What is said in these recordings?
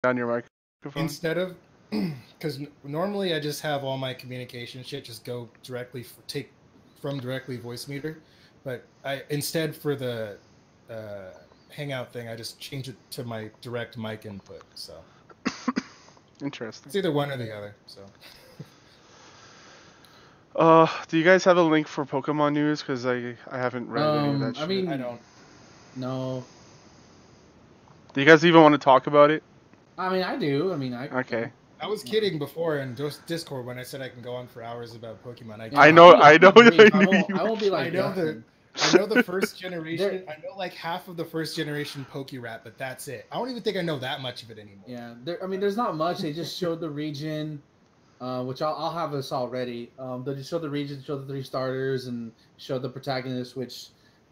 down your microphone? Instead of, because normally I just have all my communication shit just go directly take from directly voice meter, but instead for the Hangout thing, I just change it to my direct mic input. So Interesting. it's either one or the other. So. Do you guys have a link for Pokemon news? Because I haven't read any of that shit. I mean, I don't. No. Do you guys even want to talk about it? I mean, I do. I mean, Okay. I was kidding before in Discord when I said I can go on for hours about Pokemon. I know. I won't be like. I know the first generation. I know like half of the first generation Pokerap, but that's it. I don't even think I know that much of it anymore. Yeah, I mean, there's not much. They just showed the region, which I'll have this already. They just showed the region, showed the 3 starters, and showed the protagonist, which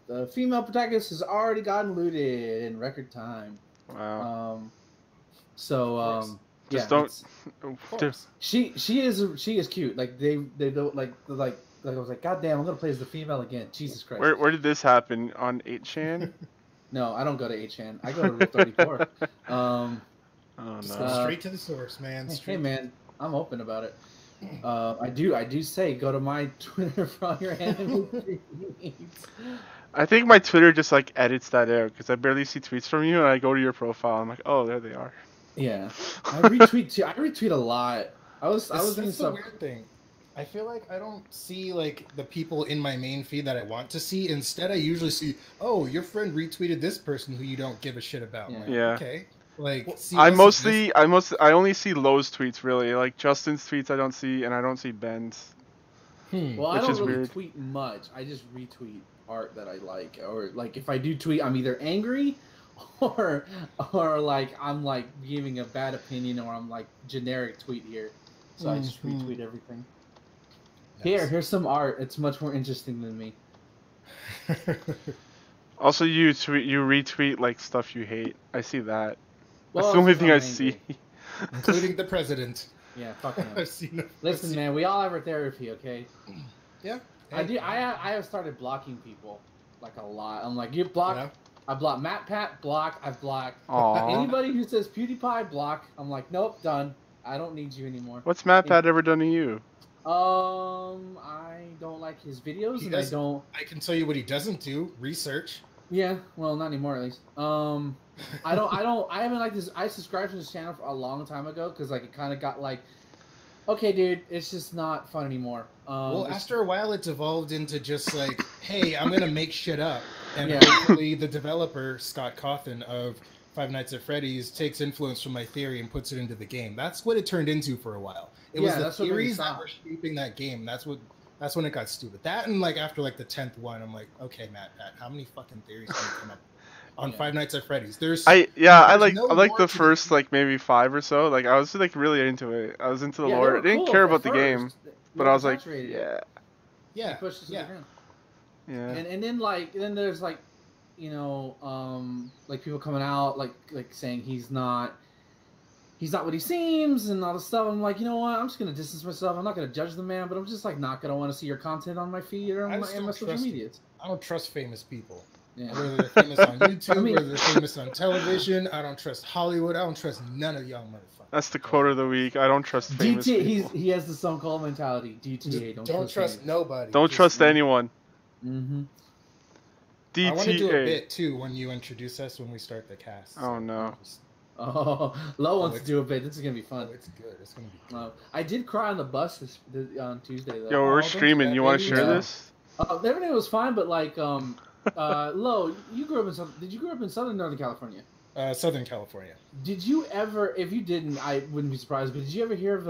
the female protagonist has already gotten looted in record time. Wow. Just don't. She is cute. Like they don't like I was like, God damn, I'm gonna play as the female again. Jesus Christ. Where did this happen? On 8chan? No, I don't go to 8chan. I go to Rule 34. Oh no! no. Straight to the source, man. Hey man, I'm open about it. I do say go to my Twitter for all your anime tweets. I think my Twitter just like edits that out because I barely see tweets from you, and I go to your profile. I'm like, oh, there they are. Yeah, I retweet too. I retweet a lot. That's the weird thing. I feel like I don't see like the people in my main feed that I want to see. Instead, I usually see, oh, your friend retweeted this person who you don't give a shit about. Yeah. Like, Yeah. okay. Like, I only see Lowe's tweets really. Like Justin's tweets I don't see, and I don't see Ben's. Well, I don't really weird. tweet much. I just retweet art that I like, or like if I do tweet, I'm either angry, or like I'm like giving a bad opinion, or I'm like generic tweet here. So I just retweet everything. Nice. Here's some art. It's much more interesting than me. Also, you retweet like stuff you hate. I see that. Well, that's the only thing I see. Including the president. Yeah, fuck him. Listen, man, we all have our therapy, okay? Yeah. Hey. I have started blocking people like a lot. I'm like, you block. Yeah. I block MatPat, block. I've blocked anybody who says PewDiePie, block. I'm like, nope, done. I don't need you anymore. What's MatPat ever done to you? I don't like his videos, I can tell you what he doesn't do. Research. Yeah, well, not anymore at least. I haven't liked this. I subscribed to this channel for a long time ago because like it kind of got like, okay, dude, it's just not fun anymore. Well, after a while, it's evolved into just like, hey, I'm gonna make shit up, and hopefully the developer Scott Cawthon of Five Nights at Freddy's takes influence from my theory and puts it into the game. That's what it turned into for a while. It was the theories that were shaping that game. That's when it got stupid. That and like after like the 10th one, I'm like, okay, Pat, how many fucking theories can you come up on Five Nights at Freddy's? I like the first like maybe 5 or so. Like I was like really into it. I was into the lore. I didn't care about the game, but I was like, yeah. And then there's like, you know, like people coming out like saying he's not what he seems and all this stuff. I'm like, you know what? I'm just gonna distance myself. I'm not gonna judge the man, but I'm just like not gonna want to see your content on my feed or on my social media. I don't trust famous people. Yeah. Whether they're famous on YouTube, whether they're famous on television, I don't trust Hollywood. I don't trust none of y'all motherfuckers. That's the quote of the week. I don't trust famous people. He has the Stone Cold mentality. DTA. Don't trust nobody. Don't trust anyone. Mm-hmm. DTA. I want to do a bit too when you introduce us when we start the cast. Oh no. Lo wants to do a bit. This is gonna be fun. Oh, it's good. It's gonna be good. I did cry on the bus on Tuesday though. Yo, we're streaming. You want to share this? Everything was fine, but like, Lo, you grew up in did you grow up in Southern Northern California? Southern California. Did you ever? If you didn't, I wouldn't be surprised. But did you ever hear of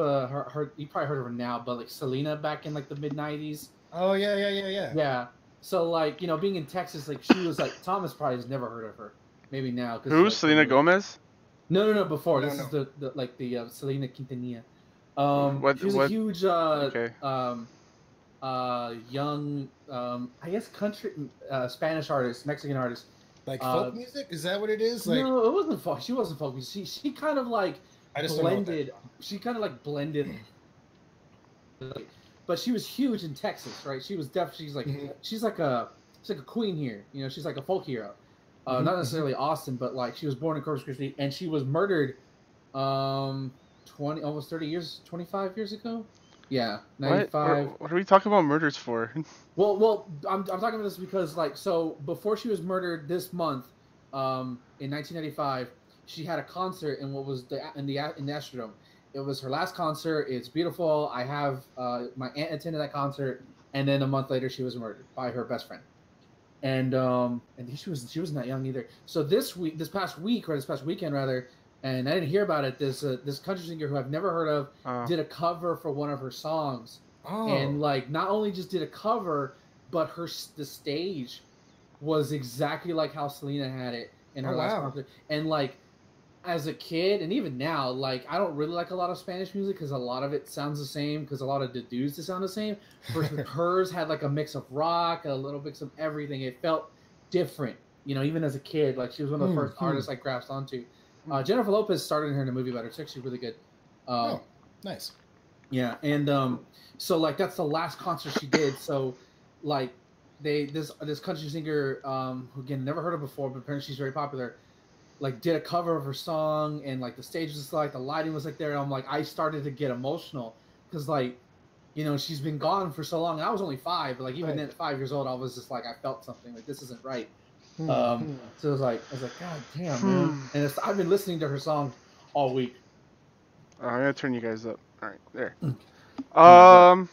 her? You probably heard of her now, but like Selena back in like the mid-90s. Oh yeah. Yeah. So like, you know, being in Texas, like she was like Thomas probably has never heard of her. Maybe now. Who? Like, Selena Gomez? No. Before this is the Selena Quintanilla. She was a huge young I guess country Spanish artist, Mexican artist. Like folk music? Is that what it is? Like, no, it wasn't folk. She wasn't folk music. She kind of like blended. She kind of like blended. But she was huge in Texas, right? She was definitely she's like a queen here. You know, she's like a folk hero. Not necessarily Austin, but like she was born in Corpus Christi, and she was murdered almost 30 years, 25 years ago. Yeah, What? 95. What are we talking about murders for? Well, I'm talking about this because like so before she was murdered this month, in 1995, she had a concert in what was in the Astrodome. It was her last concert. It's beautiful. I have my aunt attended that concert, and then a month later she was murdered by her best friend. And she wasn't that young either. So this past weekend rather, and I didn't hear about it. This country singer who I've never heard of did a cover for one of her songs, and like not only just did a cover, but the stage was exactly like how Selena had it in her last concert. And like as a kid, and even now, like I don't really like a lot of Spanish music because a lot of it sounds the same. Because a lot of the dudes that sound the same. Versus hers had like a mix of rock, a little mix of everything. It felt different, you know. Even as a kid, like she was one of the first artists I grasped onto. Jennifer Lopez started her in a movie about her. It's actually really good. Nice. Yeah, and so like that's the last concert she did. So like this country singer who again never heard of before, but apparently she's very popular. Like did a cover of her song, and like the stage was like the lighting was like there. And I'm like I started to get emotional because like you know she's been gone for so long. I was only 5, but like even then at 5 years old, I was just like I felt something like this isn't right. So I was like God damn man. And I've been listening to her song all week. I'm gonna turn you guys up. All right, there. All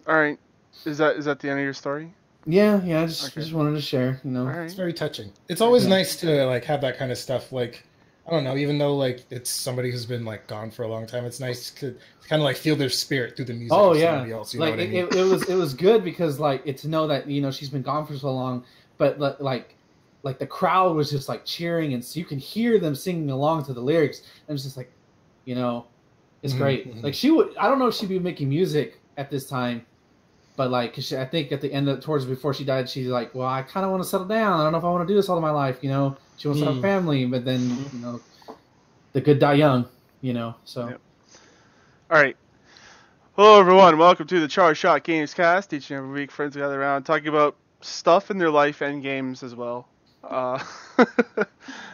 right. Is that the end of your story? Yeah. I just wanted to share. You know, right. It's very touching. It's always nice to like have that kind of stuff. Like I don't know, even though like it's somebody who's been like gone for a long time, it's nice to kind of like feel their spirit through the music. Oh of yeah, somebody else, you like know what I mean? it was good because like it's to know that you know she's been gone for so long, but like the crowd was just like cheering, and so you can hear them singing along to the lyrics. And it's just like, you know, it's great. Like I don't know if she'd be making music at this time, but like I think at the end before she died, she's like, well, I kind of want to settle down. I don't know if I want to do this all of my life, you know. She wants to have a family, but then you know, the good die young, you know. So, yep. All right. Hello everyone, welcome to the Charge Shot Games Cast. Each and every week, friends gather around talking about stuff in their life and games as well.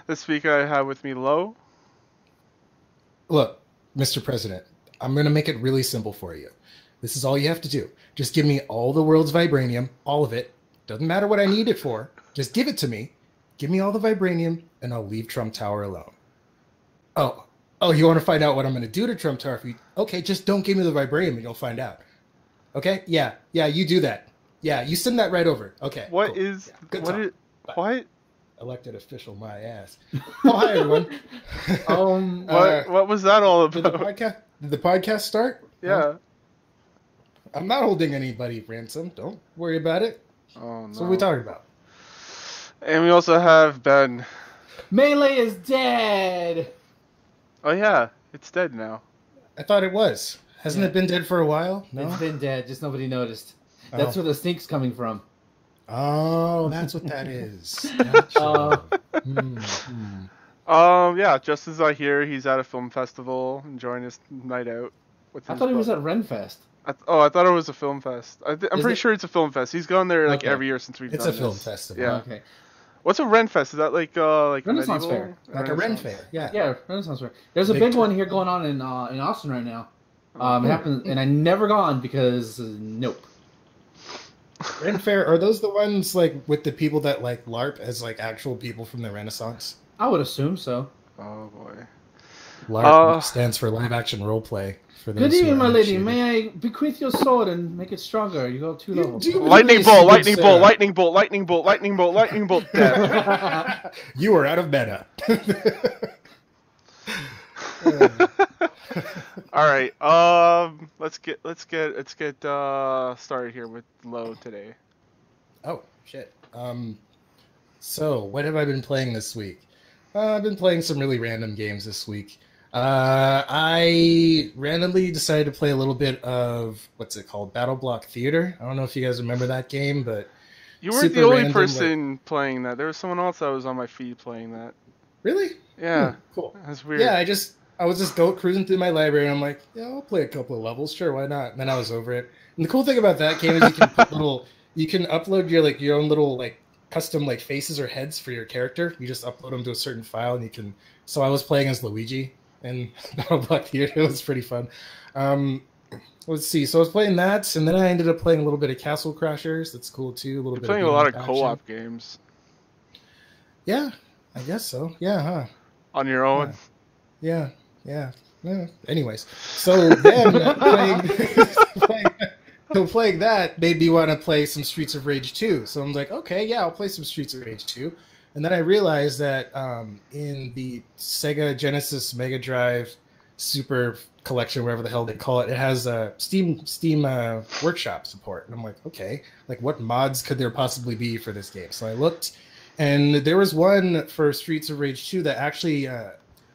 This week I have with me Lo. Look, Mr. President, I'm going to make it really simple for you. This is all you have to do. Just give me all the world's vibranium, all of it. Doesn't matter what I need it for. Just give it to me. Give me all the vibranium, and I'll leave Trump Tower alone. Oh, you want to find out what I'm going to do to Trump Tower? Okay, just don't give me the vibranium, and you'll find out. Okay? Yeah, you do that. Yeah, you send that right over. Okay. What cool. is... Yeah, what? Elected official, my ass. Oh, hi everyone. What was that all about? Did the podcast start? Yeah. I'm not holding anybody ransom. Don't worry about it. Oh no. So what are we talking about? And we also have Ben. Melee is dead. Oh yeah, it's dead now. I thought it was. Hasn't it been dead for a while? No. It's been dead. Just nobody noticed. That's where the stink's coming from. Oh, that's what that is. Yeah, just as I hear, he's at a film festival enjoying his night out. I thought he was at Renfest. I thought it was a film fest. I'm pretty sure it's a film fest. He's gone there like every year since we've done this. It's a film festival. Yeah. Okay. What's a Renfest? Is that like Renaissance medieval? Fair? Like a Ren Fair. Yeah, Renaissance Fair. There's a big one here going on in Austin right now. It happened, and I never gone because nope. Ren Fair, are those the ones like with the people that like LARP as like actual people from the Renaissance? I would assume so. Oh boy. LARP stands for live action roleplay. Good evening, my lady. May I bequeath your sword and make it stronger? You go 2 levels. Lightning bolt, lightning bolt, lightning bolt, lightning bolt, lightning bolt, lightning bolt. Dead. You are out of meta. All right. Let's get started here with Lo today. Oh shit. So what have I been playing this week? I've been playing some really random games this week. I randomly decided to play a little bit of what's it called, Battle Block Theater. I don't know if you guys remember that game, but you weren't the only person playing that. There was someone else that was on my feed playing that. Really? Yeah. Cool. That's weird. Yeah, I was just cruising through my library, and I'm like, yeah, I'll play a couple of levels. Sure, why not? And then I was over it. And the cool thing about that game is you can upload your own little like custom like faces or heads for your character. You just upload them to a certain file, and you can. So I was playing as Luigi. and BattleBlock Theater. It was pretty fun. Let's see. So I was playing that, and then I ended up playing a little bit of Castle Crashers. That's cool too. A little bit. Playing of a lot of action. co-op games. Yeah, I guess so. Yeah, huh? On your own. Yeah. Anyways, so then playing that made me want to play some Streets of Rage 2. So I'm like, okay, yeah, I'll play some Streets of Rage 2. And then I realized that in the Sega Genesis Mega Drive Super Collection, whatever the hell they call it, it has Steam Workshop support. And I'm like, okay, like what mods could there possibly be for this game? So I looked, and there was one for Streets of Rage 2 that actually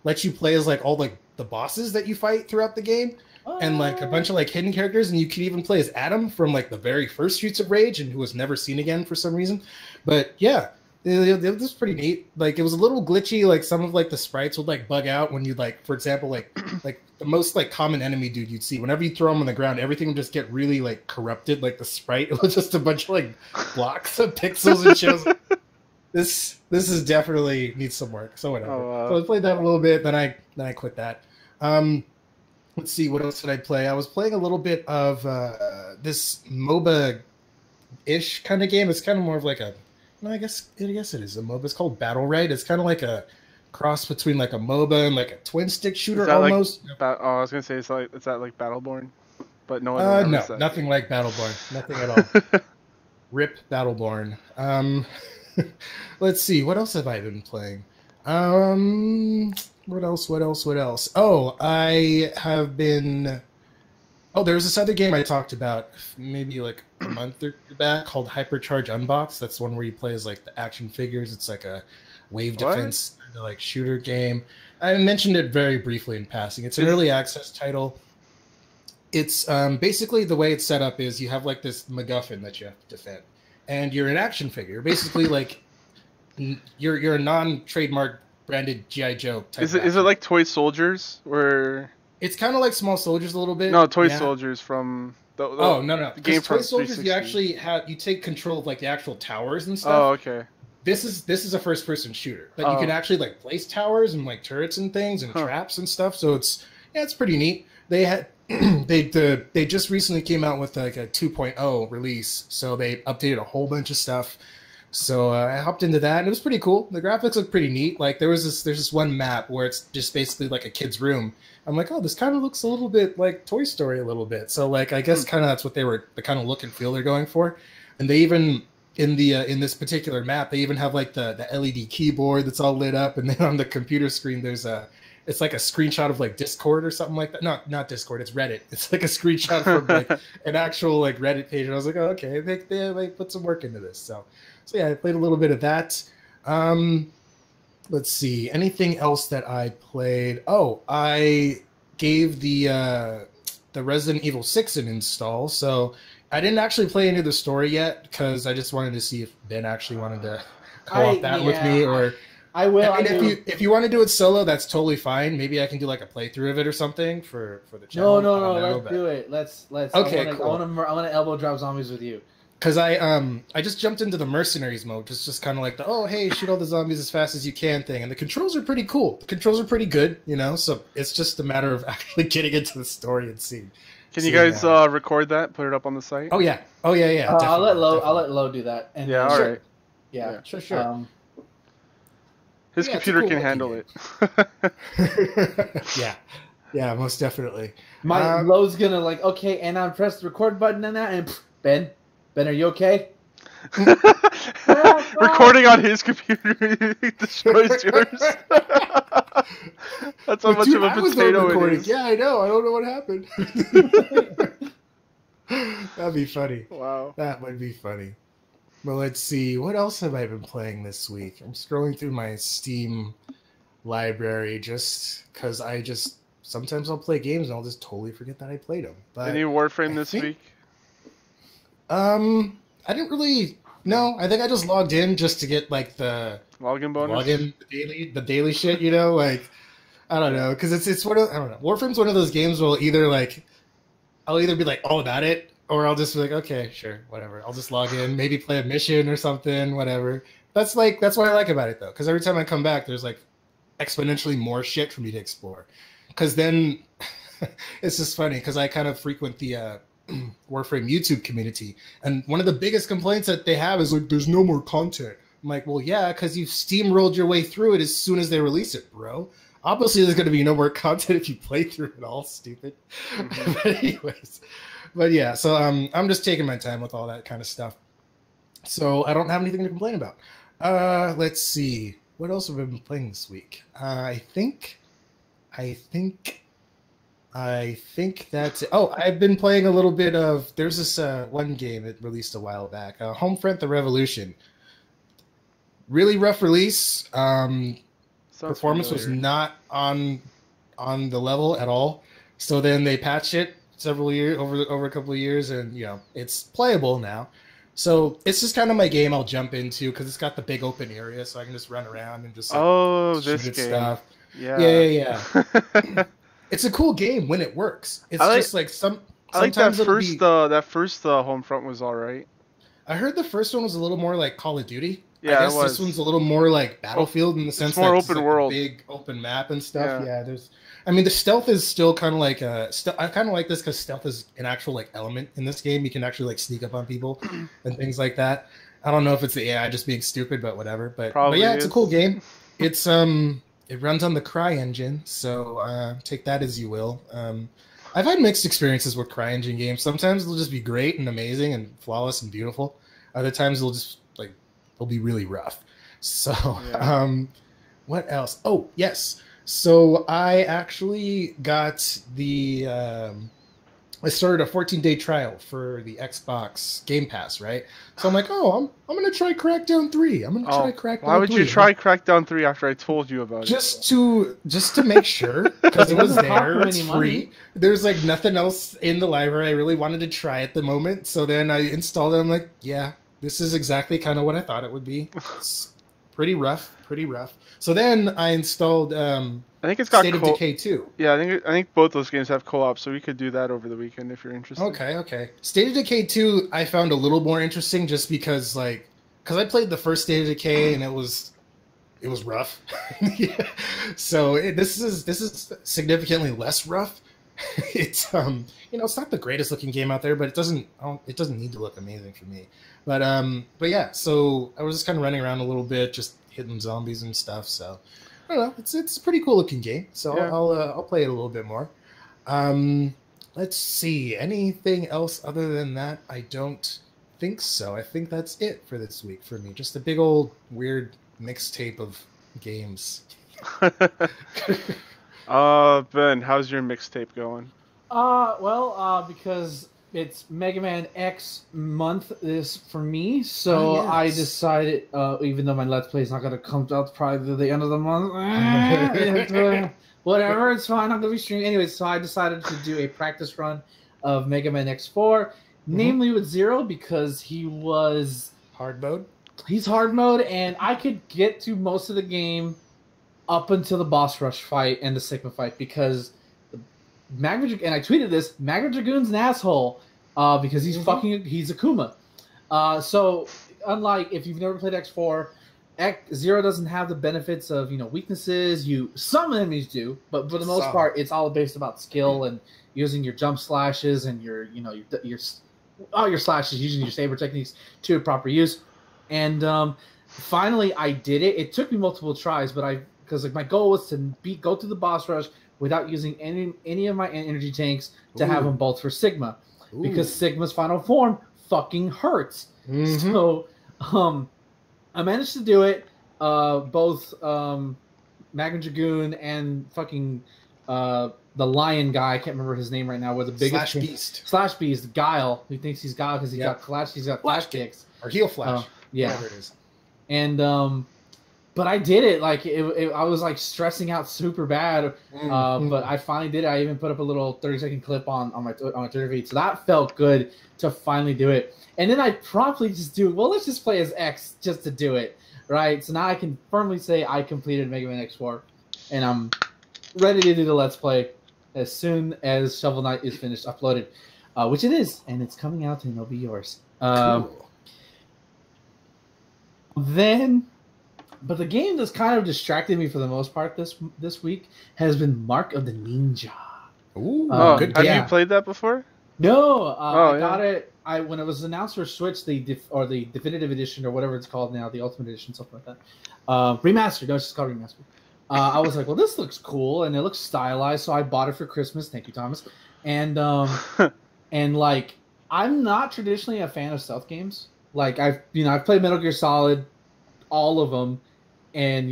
lets you play as like all like the bosses that you fight throughout the game. And like a bunch of like hidden characters, and you can even play as Adam from like the very first Streets of Rage, and who was never seen again for some reason. But yeah, it was pretty neat. Like it was a little glitchy. Like some of like the sprites would like bug out when you like, for example, like the most like common enemy dude you'd see. Whenever you throw him on the ground, everything would just get really like corrupted. Like the sprite, it was just a bunch of like blocks of pixels and shows. This is definitely needs some work. So whatever. Oh, wow. So I played that a little bit, then I quit that. Let's see, what else did I play? I was playing a little bit of this MOBA-ish kind of game. It's kind of more of like a, no, I guess it is a MOBA. It's called Battle Right. It's kind of like a cross between like a MOBA and like a twin stick shooter almost. Like, I was gonna say is that like Battleborn, but no one. No, nothing like Battleborn. Nothing at all. Rip Battleborn. Let's see, what else have I been playing? What else? Oh, I have been... Oh, there's this other game I talked about maybe like a month or two back called Hypercharge Unbox. That's one where you play as like the action figures. It's like a wave defense like shooter game. I mentioned it very briefly in passing. It's an early access title. It's basically the way it's set up is you have like this MacGuffin that you have to defend. And you're an action figure. Basically like you're a non-trademark branded G.I. Joe type. Is it like Toy Soldiers where it's kind of like Small Soldiers a little bit? No, Toy Soldiers from the no. The game Toy from Soldiers 360. you actually take control of like the actual towers and stuff. Oh, okay. This is a first person shooter. But you can actually like place towers and like turrets and things and traps and stuff. So it's pretty neat. They had they just recently came out with like a 2.0 release, so they updated a whole bunch of stuff. So I hopped into that, and it was pretty cool. The graphics look pretty neat. Like there's this one map where it's just basically like a kid's room. I'm like, oh, this kind of looks a little bit like Toy Story a little bit. So like I guess kind of that's what the kind of look and feel they're going for. And they even in this particular map, they even have like the LED keyboard that's all lit up, and then on the computer screen there's it's like a screenshot of like Discord or something like that. Not Discord, it's Reddit. It's like a screenshot from like an actual like Reddit page. And I was like, oh, okay, they like put some work into this. So yeah, I played a little bit of that. Let's see, anything else that I played? Oh, I gave the Resident Evil 6 an install. So I didn't actually play any of the story yet because I just wanted to see if Ben actually wanted to co-op that with me, or I will. I mean, if you want to do it solo, that's totally fine. Maybe I can do like a playthrough of it or something for the channel. No. Let's do it. Let's. Okay, cool. I want to elbow drop zombies with you. Because I just jumped into the mercenaries mode, just kind of like hey, shoot all the zombies as fast as you can thing, and the controls are pretty cool. The controls are pretty good, So it's just a matter of actually getting into the story and seeing. Can you guys record that? Put it up on the site? Oh yeah. I'll let Lo do that. And yeah. All right. Yeah. Sure. His computer can handle it. Yeah, most definitely. Lo's gonna like, okay, and I press the record button on that, and Ben, are you okay? Recording on his computer destroys yours. That's how much of a potato it is. Yeah, I know. I don't know what happened. That'd be funny. Wow. That would be funny. Well, let's see. What else have I been playing this week? I'm scrolling through my Steam library just because sometimes I'll play games and I'll just totally forget that I played them. But any Warframe this week? I didn't really. No, I think I just logged in just to get like the login bonus, the daily shit. Like I don't know, because it's one of I don't know. Warframe's one of those games where I'll either be like all about it, or I'll just be like, okay, sure, whatever. I'll just log in, maybe play a mission or something, whatever. That's what I like about it though, because every time I come back, there's like exponentially more shit for me to explore. because then it's just funny because I kind of frequent the Warframe YouTube community, and one of the biggest complaints that they have is like, there's no more content. I'm like, well, yeah, because you've steamrolled your way through it as soon as they release it, bro. Obviously, there's going to be no more content if you play through it all, stupid. But anyways, but yeah, so I'm just taking my time with all that kind of stuff. So I don't have anything to complain about. Let's see. What else have I been playing this week? I think that's it. Oh, I've been playing a little bit of, there's this one game that released a while back, Homefront the Revolution. Really rough release. Performance was not on the level at all. So then they patched it several years over a couple of years, and you know it's playable now. So it's just kind of my game I'll jump into because it's got the big open area, so I can just run around and just this game stuff. Yeah. It's a cool game when it works. It's just like I like that first Homefront was all right. I heard the first one was a little more like Call of Duty. Yeah, I guess this one's a little more like Battlefield in the sense it's more that open it's like world, a big open map and stuff. Yeah, the stealth is still kind of like I kind of like this because stealth is an actual like element in this game. You can actually like sneak up on people and things like that. I don't know if it's the AI just being stupid, but whatever. But yeah, it's a cool game. It's it runs on the Cry engine, so take that as you will. I've had mixed experiences with Cry engine games. Sometimes they'll just be great and amazing and flawless and beautiful. Other times they'll be really rough. So, what else? Oh, yes. So I actually got I started a 14-day trial for the Xbox Game Pass, right? So I'm like, I'm going to try Crackdown 3. I'm going to try Crackdown 3. Why would you try Crackdown 3 after I told you about it? Just to make sure, because it was there, it's free. There's like nothing else in the library I really wanted to try at the moment. So then I installed it. I'm like, yeah, this is exactly kind of what I thought it would be. It's pretty rough. So then I installed I think it's got State of Decay 2. Yeah, I think both those games have co-op, so we could do that over the weekend if you're interested. Okay. State of Decay 2 I found a little more interesting just because I played the first State of Decay and it was rough. So this is significantly less rough. It's it's not the greatest looking game out there, but it doesn't need to look amazing for me. But yeah, so I was just kind of running around a little bit, just hitting zombies and stuff. So I don't know, it's a pretty cool looking game. So yeah. I'll play it a little bit more. Let's see, anything else other than that? I don't think so. I think that's it for this week for me. Just a big old weird mixtape of games. Ben, how's your mixtape going? Because it's Megaman X month is for me, so yes. I decided, even though my Let's Play is not going to come out probably at the end of the month, whatever, it's fine, I'm going to be streaming. Anyway, so I decided to do a practice run of Megaman X4, namely with Zero, because he was... hard mode? He's hard mode, and I could get to most of the game up until the boss rush fight and the Sigma fight, because Magma, and I tweeted this, Magma Dragoon's an asshole, because he's he's Akuma. So unlike if you've never played X4, Zero doesn't have the benefits of weaknesses. Some enemies do, but for the most part, it's all based about skill and using your jump slashes and your slashes, using your saber techniques to proper use. And finally, I did it. It took me multiple tries, but because my goal was to go through the boss rush without using any of my energy tanks to have them both for Sigma. Ooh. Because Sigma's final form fucking hurts. Mm-hmm. So I managed to do it. Both Magma Dragoon and fucking the lion guy, I can't remember his name right now, with the biggest Slash Beast, Guile, who thinks he's Guile because he's got flash kicks. Or heel flash. Yeah. Whatever it is. And but I did it. I was stressing out super bad. But I finally did it. I even put up a little 30-second clip on my Twitter feed. So that felt good to finally do it. And then I promptly just let's just play as X just to do it. Right? So now I can firmly say I completed Mega Man X4. And I'm ready to do the Let's Play as soon as Shovel Knight is finished uploaded. Which it is. And it's coming out and it'll be yours. Cool. Then But the game that's kind of distracted me for the most part this week has been Mark of the Ninja. Ooh, Have good. you played that before? No, I got it. When it was announced for Switch, the definitive edition or whatever it's called now, the Ultimate Edition, something like that. Remastered. No, it's just called Remastered. I was like, well, this looks cool and it looks stylized, so I bought it for Christmas. Thank you, Thomas. And and like, I'm not traditionally a fan of stealth games. Like I've played Metal Gear Solid, all of them, and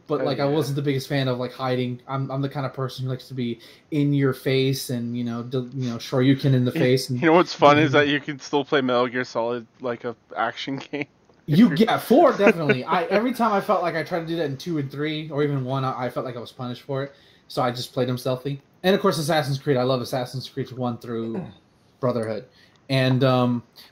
but like I wasn't the biggest fan of like hiding. I'm the kind of person who likes to be in your face and Shoryuken in the face. And, you know what's fun is that you can still play Metal Gear Solid like a action game. Yeah, 4 definitely. Every time I felt like I tried to do that in 2 and 3 or even 1, I felt like I was punished for it. So I just played them stealthy. And of course, Assassin's Creed. I love Assassin's Creed 1 through Brotherhood. And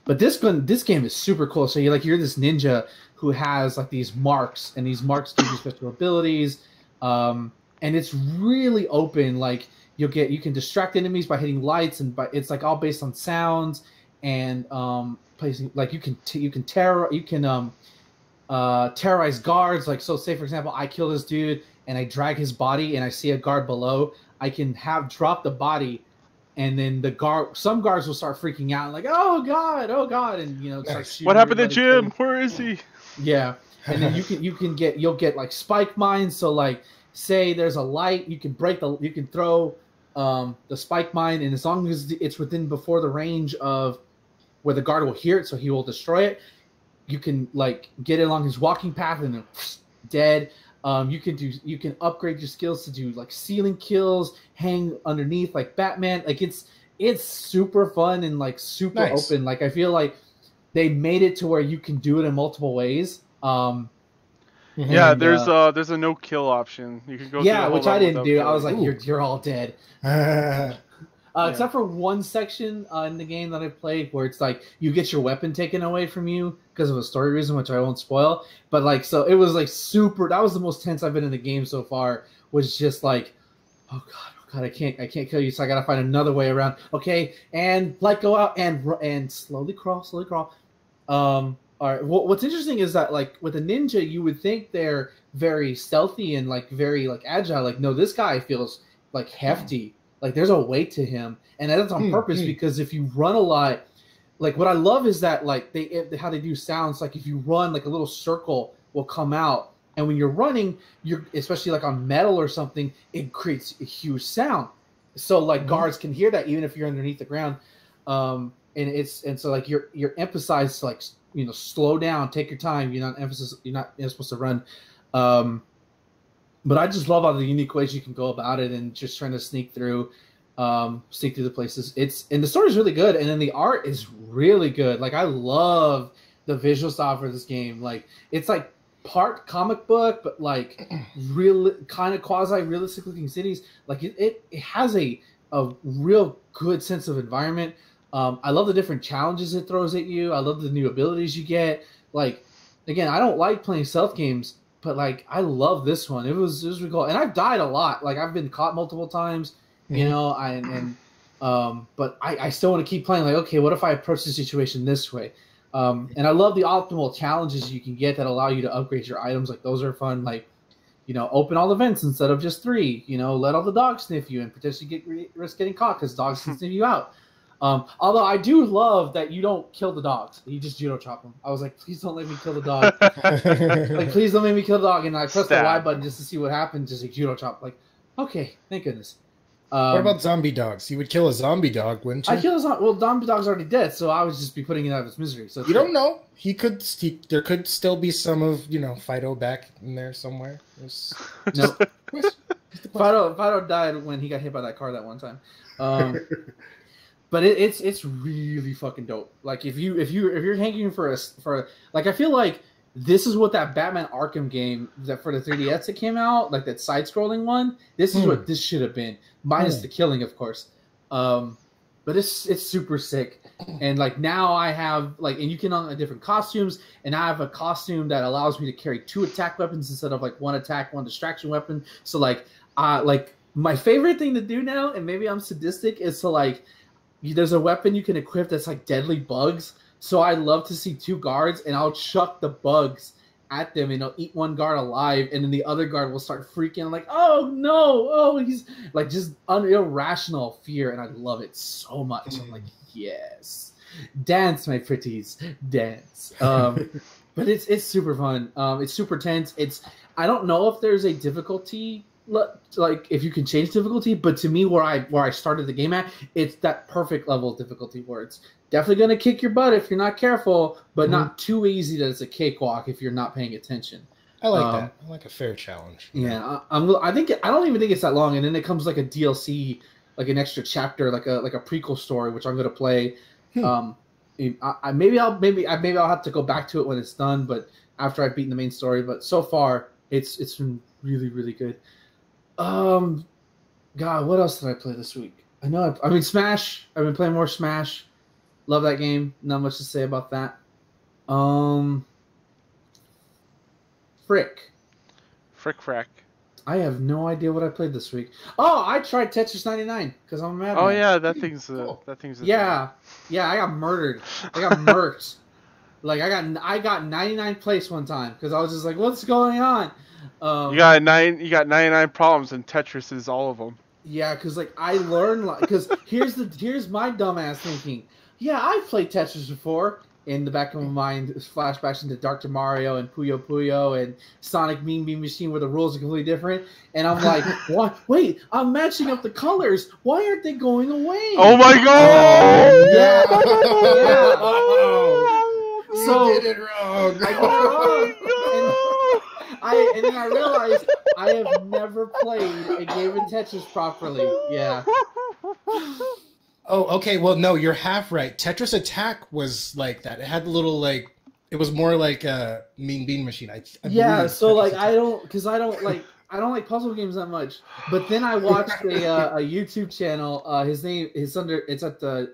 but this game is super cool. So you're this ninja who has like these marks, and these marks give you special abilities. And it's really open. Like you can distract enemies by hitting lights, and it's like all based on sounds and placing. Like you can terrorize guards. Like, so say for example, I kill this dude and I drag his body and I see a guard below. I can drop the body, and then some guards will start freaking out, like, oh god, and start shooting. What happened to Jim? Where is he? Yeah, and then you'll get like spike mines. So like, say there's a light, you can throw the spike mine, and as long as it's before the range of where the guard will hear it, so he will destroy it. You can like get it along his walking path, and then dead. You can upgrade your skills to do like ceiling kills, hang underneath like Batman. Like it's super fun and like super open. Like I feel like they made it to where you can do it in multiple ways. Yeah, there's a no kill option. You can go. Yeah, which I didn't do. I was like, you're all dead. Except for one section in the game that I played where it's like you get your weapon taken away from you because of a story reason, which I won't spoil. But like, so it was like super. That was the most tense I've been in the game so far. Was just like, oh god, I can't kill you, so I gotta find another way around. Okay, and like go out and slowly crawl. All right. What's interesting is that like with a ninja, you would think they're very stealthy and like very like agile. Like no, this guy feels like hefty. Like there's a weight to him, and that's on purpose because if you run a lot, like what I love is that like how they do sounds. Like if you run, like a little circle will come out, and when you're running, you're especially like on metal or something, it creates a huge sound. So like guards can hear that even if you're underneath the ground, and so like you're emphasized to like slow down, take your time. You're not supposed to run. But I just love all the unique ways you can go about it and just trying to sneak through the places. And the story is really good, and then the art is really good. Like I love the visual style for this game. Like it's like part comic book, but like real kind of quasi realistic looking cities. Like it has a real good sense of environment. I love the different challenges it throws at you. I love the new abilities you get. Like again, I don't like playing stealth games, but like I love this one. It was really cool, and I've died a lot. Like I've been caught multiple times, but I still want to keep playing. Like, okay, what if I approach the situation this way? And I love the optimal challenges you can get that allow you to upgrade your items. Like those are fun. Like open all the vents instead of just 3. Let all the dogs sniff you and potentially risk getting caught because dogs can sniff you out. Although I do love that you don't kill the dogs. You just judo chop them. I was like, please don't let me kill the dog. Like, please don't make me kill the dog. And I press the Y button just to see what happens. Just like judo chop. Like, okay, thank goodness. What about zombie dogs? You would kill a zombie dog, wouldn't you? I kill a zombie. Well, zombie dog's already dead, so I would just be putting it out of its misery. So you don't know. There could still be some of Fido back in there somewhere. No. Fido died when he got hit by that car that one time. But it's really fucking dope. Like if you're hanging for like I feel like this is what that Batman Arkham game that for the 3DS that came out, like that side scrolling one. This is what this should have been, minus the killing, of course. But it's super sick. And like now I have like, and you can unlock different costumes, and I have a costume that allows me to carry 2 attack weapons instead of like 1 attack, 1 distraction weapon. So like my favorite thing to do now, and maybe I'm sadistic, is to like. There's a weapon you can equip that's like deadly bugs. So I love to see 2 guards, and I'll chuck the bugs at them and it'll eat one guard alive, and then the other guard will start freaking like, oh no, oh he's like just irrational fear, and I love it so much. I'm like, yes, dance, my pretties, dance. But it's super fun. It's super tense. I don't know if there's a difficulty, like if you can change difficulty, but to me where I started the game at, it's that perfect level of difficulty where it's definitely going to kick your butt if you're not careful, but not too easy that it's a cakewalk if you're not paying attention. I like that. I like a fair challenge. Yeah, I don't even think it's that long, and then it comes like a DLC, like an extra chapter, like a prequel story, which I'm going to play. Maybe I'll have to go back to it when it's done, but after I've beaten the main story. But so far, it's been really, really good. God, what else did I play this week? I mean, Smash. I've been playing more Smash. Love that game. Not much to say about that. Frack. I have no idea what I played this week. Oh, I tried Tetris 99 because I'm a madman. Oh yeah, that thing's yeah. I got murdered. I got murked. Like I got 99 place one time because I was just like, what's going on? You got 99 problems, and Tetris is all of them. Yeah, because like I learned, because here's my dumbass thinking. Yeah, I've played Tetris before. In the back of my mind, flashbacks into Dr. Mario and Puyo Puyo and Sonic Mean Bean Machine, where the rules are completely different. And I'm like, what? Wait, I'm matching up the colors. Why aren't they going away? Oh my god! Yeah. So you did it wrong. I did it wrong. And then I realized I have never played a game in Tetris properly. Yeah. Oh, okay. Well, no, you're half right. Tetris Attack was like that. It had a little like. It was more like a Mean Bean Machine. I yeah. So Tetris like Attack. I don't like puzzle games that much. But then I watched a YouTube channel. It's at the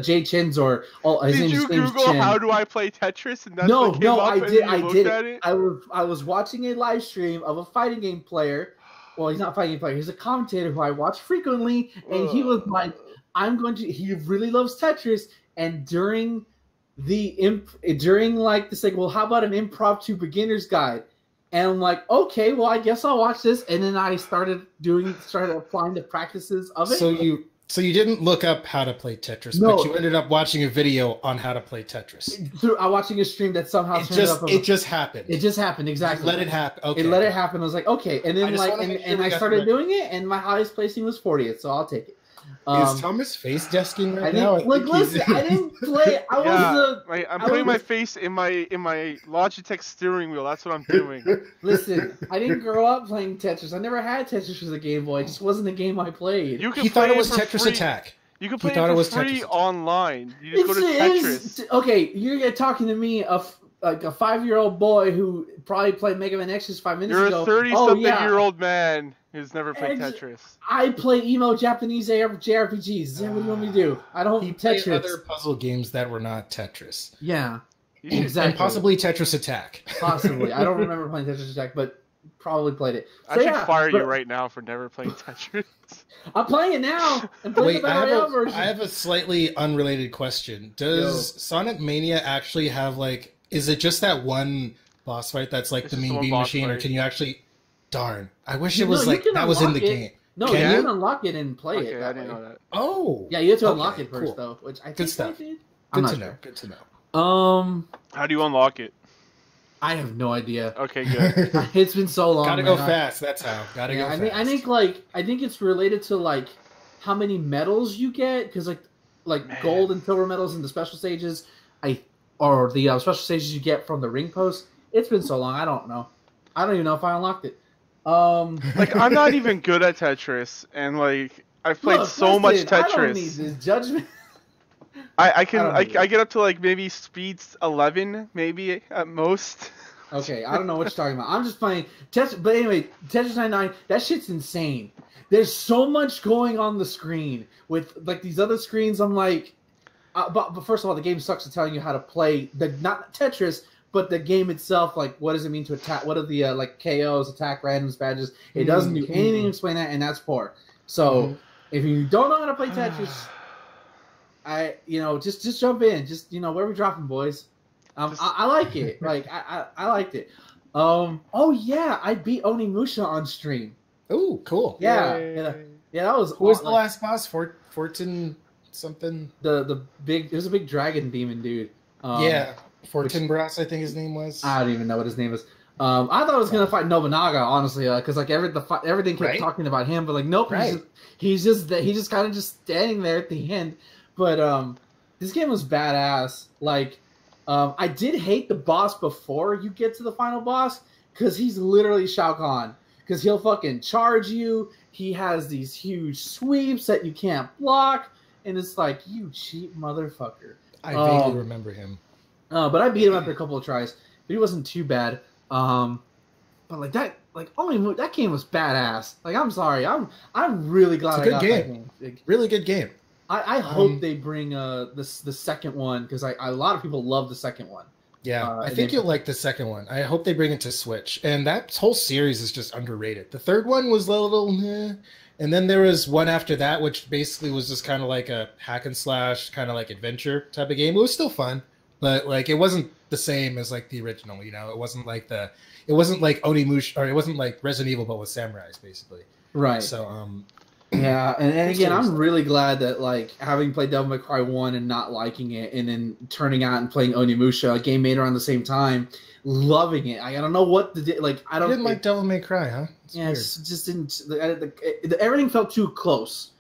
Jay Chin's or his Did name's you James Google Chin. how do I play Tetris? And that's No, what came up I and did. you I looked did. at it? I was watching a live stream of a fighting game player. Well, he's not a fighting game player. He's a commentator who I watch frequently, and he was like, he really loves Tetris, and during like this, like, well, how about an impromptu beginner's guide? And I'm like, okay, well, I guess I'll watch this. And then I started applying the practices of it. So you didn't look up how to play Tetris, No. but you ended up watching a video on how to play Tetris. I'm watching a stream that somehow It just happened. It just happened, exactly. Let it happen. Okay. It let it happen. I was like, okay, and then I started doing it, and my highest placing was 40th, so I'll take it. Is Thomas face desking right now? Listen, I didn't play. I'm putting my face in my Logitech steering wheel. That's what I'm doing. Listen, I didn't grow up playing Tetris. I never had Tetris as a Game Boy. It just wasn't a game I played. He thought it was Tetris Attack. You can play it for free online. You just go to Tetris. Okay, you're talking to me, a 5-year-old boy who probably played Megaman X just 5 minutes ago. You're a 30-something-year-old man who's never played Tetris. I play emo Japanese JRPGs. What do you want me to do? I don't play Tetris. Other puzzle games that were not Tetris. Yeah, exactly. And possibly Tetris Attack. Possibly. I don't remember playing Tetris Attack, but probably played it. I should fire you right now for never playing Tetris. I'm playing it now. I'm playing the Battle Royale version. I have a slightly unrelated question. Does Sonic Mania actually have like? Is it just that one boss fight that's like the Mean Bean Machine, or can you actually? Darn! I wish it was like that was in the game. No, you can unlock it and play it. Okay, I didn't know that. Oh, yeah, you have to unlock it first, though. Which I think good stuff. Good to know. Good to know. How do you unlock it? I have no idea. Okay, good. It's been so long. Gotta go fast. That's how. Gotta go fast. I think it's related to like how many medals you get, because like gold and silver medals in the special stages, or the special stages you get from the ring post. It's been so long. I don't know. I don't even know if I unlocked it. Like, I'm not even good at Tetris, and like I've played much Tetris. I don't need this judgment. I get up to like maybe speeds 11, maybe at most. Okay, I don't know what you're talking about. I'm just playing Tetris. But anyway, Tetris 99, that shit's insane. There's so much going on the screen with like these other screens. I'm like, but first of all, the game sucks at telling you how to play not Tetris. But the game itself, like, what does it mean to attack? What are the like KOs, attack, randoms, badges? It doesn't do anything to explain that, and that's poor. So if you don't know how to play Tetris, just jump in. Just where are we dropping, boys? I like it. Like I liked it. Oh yeah, I beat Onimusha on stream. Ooh, cool. Yeah. That was. Who was the last boss? Fortin something. The big. It was a big dragon demon dude. Fortinbras, I think his name was. I don't even know what his name is. I thought I was gonna fight Nobunaga, honestly, because like everything kept talking about him, but like nope, he's just kind of just standing there at the end. But this game was badass. Like, I did hate the boss before you get to the final boss because he's literally Shao Kahn. Because he'll fucking charge you. He has these huge sweeps that you can't block, and it's like, you cheap motherfucker. I vaguely remember him. But I beat him after a couple of tries. But he wasn't too bad. But like that, that game was badass. Like, I'm sorry, I'm really glad I got that game. Really good game. I hope they bring the second one because a lot of people love the second one. Yeah, I think you'll like the second one. I hope they bring it to Switch. And that whole series is just underrated. The third one was a little and then there was one after that, which basically was just kind of like a hack and slash, kind of like adventure type of game. It was still fun, but like it wasn't the same as like the original. You know, it wasn't like Onimusha, or it wasn't like Resident Evil, but with samurais, basically. Right. So yeah, and again, I'm really glad that like having played Devil May Cry 1 and not liking it, and then turning out and playing Onimusha, a game made around the same time, loving it. I don't know what I don't. You didn't like Devil May Cry, huh? Yeah, it just didn't. Everything felt too close.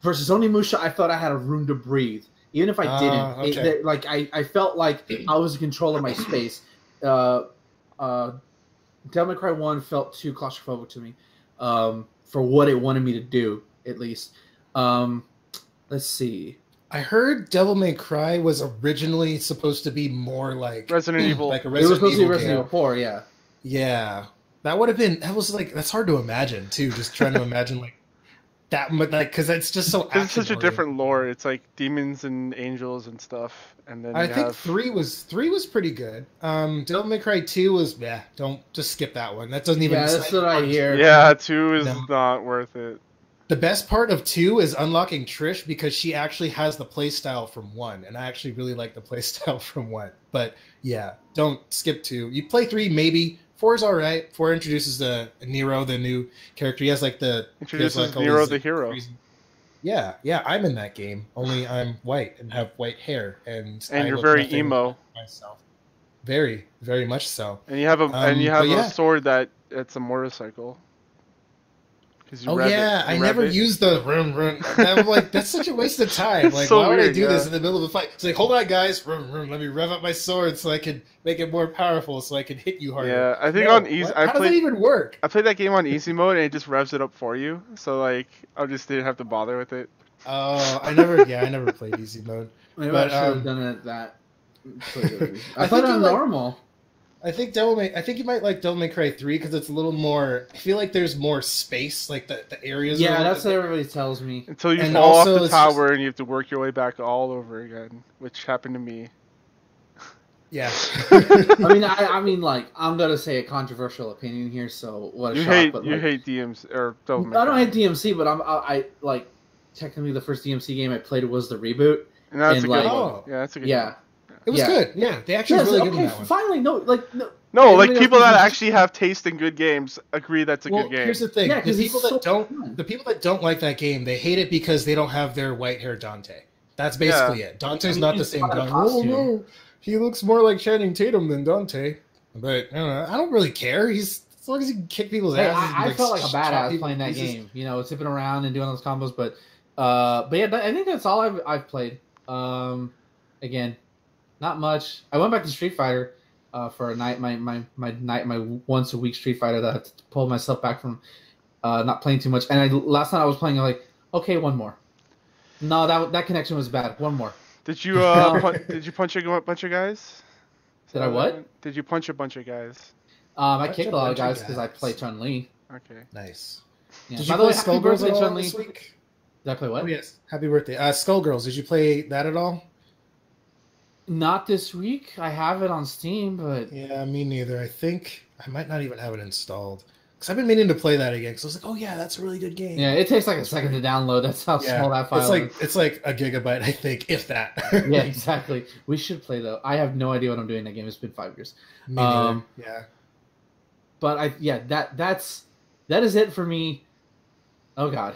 Versus Onimusha, I felt I had a room to breathe, even if I didn't. Okay. I felt like I was in control of my space. Devil May Cry 1 felt too claustrophobic to me, for what it wanted me to do. At least, let's see. I heard Devil May Cry was originally supposed to be more like Resident Evil. Like a It was Resident supposed to be Evil Resident game. Evil 4, yeah. Yeah, that would have been. That was like that's hard to imagine too. Just trying to imagine like that, but like because it's just so. It's such a different lore. It's like demons and angels and stuff, and then I think three was pretty good. Devil May Cry 2 was don't just skip that one. That doesn't even. Yeah, that's what I hear. Yeah, 2 is not worth it. The best part of 2 is unlocking Trish because she actually has the playstyle from 1, and I actually really like the playstyle from 1. But yeah, don't skip 2. You play 3 maybe. 4 is all right. 4 introduces the Nero, the new character. He has like introduces Nero the hero. Yeah, I'm in that game. Only I'm white and have white hair, and you're very emo. Myself, very, very much so. And you have a sword that's a motorcycle. I never used the room. I'm like, that's such a waste of time. Like, so why would weird, I do this in the middle of a fight? It's like, hold on, guys, let me rev up my sword so I can make it more powerful, so I can hit you harder. Yeah, I think on easy. How does that even work? I played that game on easy mode, and it just revs it up for you. So like, I just didn't have to bother with it. Oh, I never played easy mode. Maybe I should have done it that. I played it on normal. I think you might like Devil May Cry 3 because it's a little more. I feel like there's more space, like the areas. Yeah, that's what everybody tells me. Until you fall off the tower and you have to work your way back all over again, which happened to me. Yeah. I mean, like, I'm gonna say a controversial opinion here. So what? You hate DMC or Devil May Cry. I don't hate DMC, but I like technically the first DMC game I played was the reboot. And that's a good one. Yeah, that's a good one. It was good. Yeah, they actually really good in that one. Finally, no, people that actually have taste in good games agree that's a good game. Here's the thing: the people that don't like that game, they hate it because they don't have their white hair Dante. That's basically it. Dante's not the same Dante. Oh no, he looks more like Channing Tatum than Dante. But I don't really care. As long as he can kick people's asses. I felt like a badass playing that game. Tipping around and doing those combos. But yeah, I think that's all I've played. Again. Not much. I went back to Street Fighter for a night, my once a week Street Fighter that I had to pull myself back from not playing too much. And last night I was playing like, okay, one more. No, that connection was bad. One more. Did you did you punch a bunch of guys? Did I what? Did you punch a bunch of guys? I kicked a lot of guys because I played Chun-Li. Okay. Nice. Yeah. Did you play Skullgirls at all this week? Did I play what? Oh yes. Happy birthday. Skullgirls. Did you play that at all? Not this week. I have it on Steam, but yeah, me neither. I think I might not even have it installed. Because I've been meaning to play that again. Because I was like, oh yeah, that's a really good game. Yeah, it takes like a second to download. That's how small that file is. It's like a gigabyte, I think, if that. Yeah, exactly. We should play though. I have no idea what I'm doing in that game. It's been 5 years. Me neither. Yeah. But that is it for me. Oh God.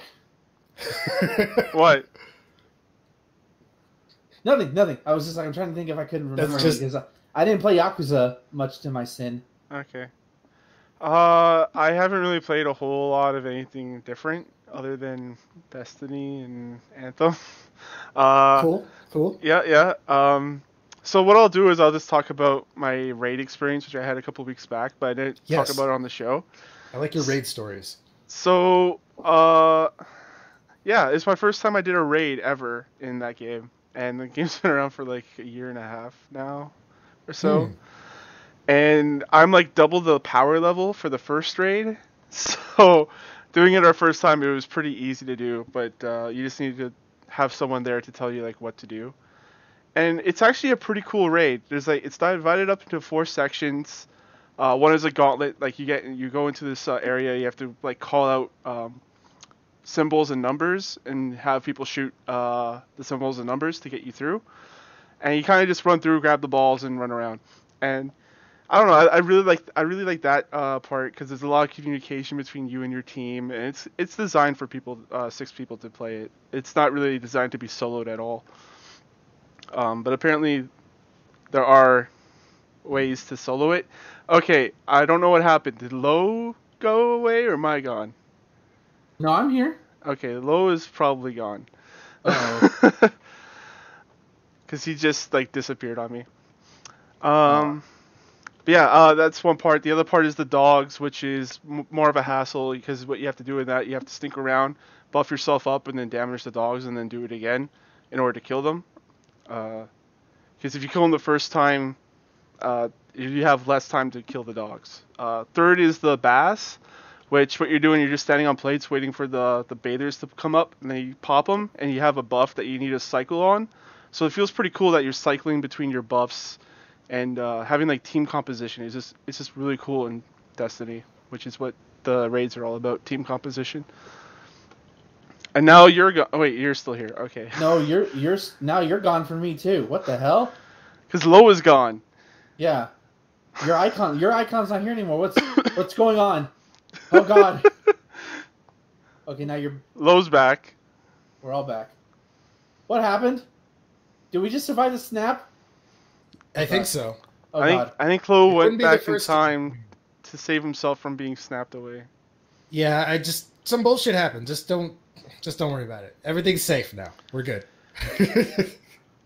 What? Nothing. I was just like, I'm trying to think if I couldn't remember because I didn't play Yakuza much to my sin. Okay. I haven't really played a whole lot of anything different other than Destiny and Anthem. Cool. Yeah. So what I'll do is I'll just talk about my raid experience, which I had a couple weeks back, but I didn't talk about it on the show. I like your raid stories. So, yeah, it's my first time I did a raid ever in that game, and the game's been around for like a year and a half now, or so. And I'm like double the power level for the first raid, so doing it our first time, it was pretty easy to do, but you just need to have someone there to tell you like what to do. And it's actually a pretty cool raid. It's divided up into 4 sections. One is a gauntlet. Like you go into this area, you have to like call out symbols and numbers and have people shoot the symbols and numbers to get you through. And you kind of just run through, grab the balls, and run around. And I don't know. I really like that part because there's a lot of communication between you and your team, and it's designed for people, 6 people to play it. It's not really designed to be soloed at all. But apparently there are ways to solo it. Okay, I don't know what happened. Did Lo go away or am I gone? No, I'm here. Okay, Lo is probably gone. Uh-oh. Because he just like disappeared on me. But yeah, that's one part. The other part is the dogs, which is more of a hassle because what you have to do with that, you have to stink around, buff yourself up, and then damage the dogs, and then do it again in order to kill them. Because if you kill them the first time, you have less time to kill the dogs. Third is the bass, which what you're doing, you're just standing on plates waiting for the bathers to come up, and then you pop them, and you have a buff that you need to cycle on. So it feels pretty cool that you're cycling between your buffs, and having like team composition it's just really cool in Destiny, which is what the raids are all about, team composition. And now you're gone. Oh, wait, you're still here. Okay. No, you're gone for me too. What the hell? Because Lo is gone. Yeah. Your icon's not here anymore. What's going on? Oh God. Okay, now Lo's back. We're all back. What happened? Did we just survive the snap? I think so. Oh I think Lo went back in time to save himself from being snapped away. Yeah, some bullshit happened. Just don't worry about it. Everything's safe now. We're good.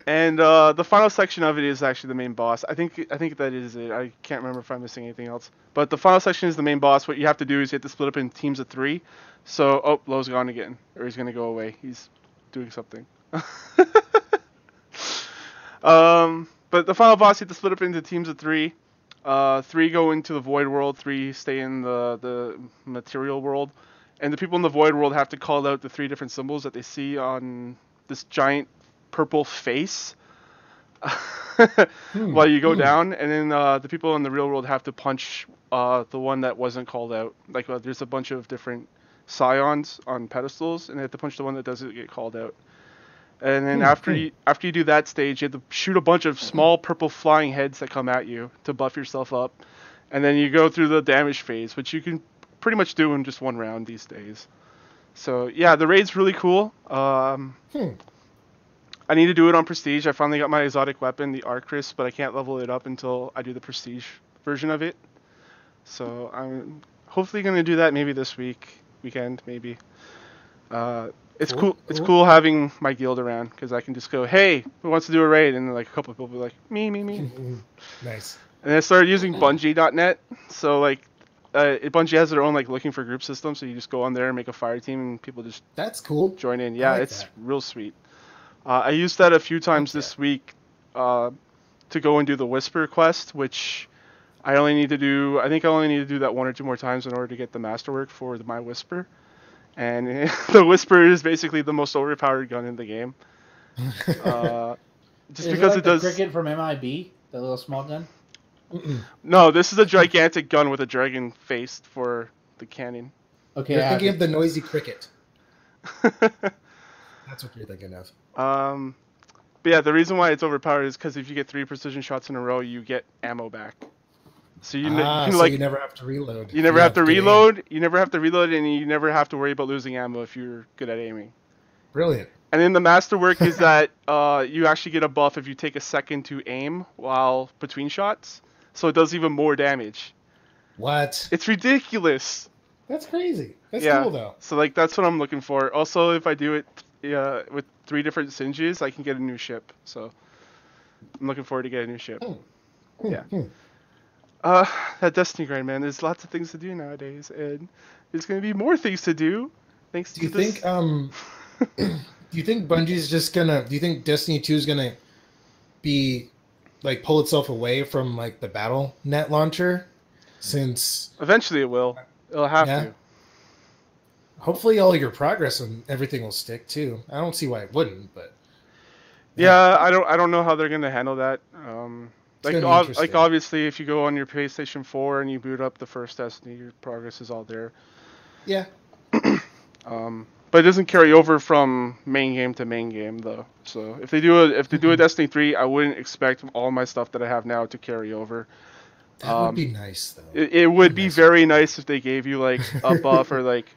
And the final section of it is actually the main boss. I think that is it. I can't remember if I'm missing anything else. But the final section is the main boss. What you have to do is you have to split up in teams of 3. So, Lo's gone again, or he's gonna go away. He's doing something. But the final boss, you have to split up into teams of 3. 3 go into the void world. 3 stay in the material world. And the people in the void world have to call out the 3 different symbols that they see on this giant purple face while you go down. And then the people in the real world have to punch the one that wasn't called out. Like there's a bunch of different scions on pedestals, and they have to punch the one that doesn't get called out. And then after you do that stage, you have to shoot a bunch of small purple flying heads that come at you to buff yourself up. And then you go through the damage phase, which you can pretty much do in just one round these days. So yeah, the raid's really cool. I need to do it on Prestige. I finally got my exotic weapon, the Arcris, but I can't level it up until I do the Prestige version of it. So I'm hopefully going to do that maybe this weekend, maybe. It's cool. It's cool having my guild around because I can just go, hey, who wants to do a raid? And like a couple of people will be like, me. Nice. And I started using Bungie.net. So like, Bungie has their own like looking for group system. So you just go on there and make a fire team, and people just that's cool. Join in. Yeah, it's real sweet. I used that a few times this week to go and do the Whisper quest, which I only need to do. I think I only need to do that 1 or 2 more times in order to get the masterwork for my Whisper. And the Whisper is basically the most overpowered gun in the game. Just because it does. The cricket from MIB, the little small gun. No, this is a gigantic gun with a dragon face for the cannon. Okay, You're thinking of the noisy cricket. That's what you're thinking of. But yeah, the reason why it's overpowered is because if you get 3 precision shots in a row, you get ammo back. So you can so you never have to reload. You never have to reload. You never have to reload, and you never have to worry about losing ammo if you're good at aiming. Brilliant. And then the masterwork is that you actually get a buff if you take a second to aim while between shots, so it does even more damage. What? It's ridiculous. That's crazy. That's cool though. So like that's what I'm looking for. Also, if I do it with 3 different singes, I can get a new ship. So I'm looking forward to get a new ship. Yeah. That Destiny grind, man. There's lots of things to do nowadays, and there's gonna be more things to do. Thanks to this. Do you think Bungie's just gonna? Do you think Destiny 2 is gonna be like pull itself away from like the BattleNet launcher? Since eventually it will. It'll have to. Hopefully, all your progress and everything will stick too. I don't see why it wouldn't, but yeah, I don't know how they're gonna handle that. Like obviously, if you go on your PlayStation 4 and you boot up the first Destiny, your progress is all there. Yeah. But it doesn't carry over from main game to main game though. So if they do a Destiny 3, I wouldn't expect all my stuff that I have now to carry over. That would be nice though. It would be very nice if they gave you like a buff or like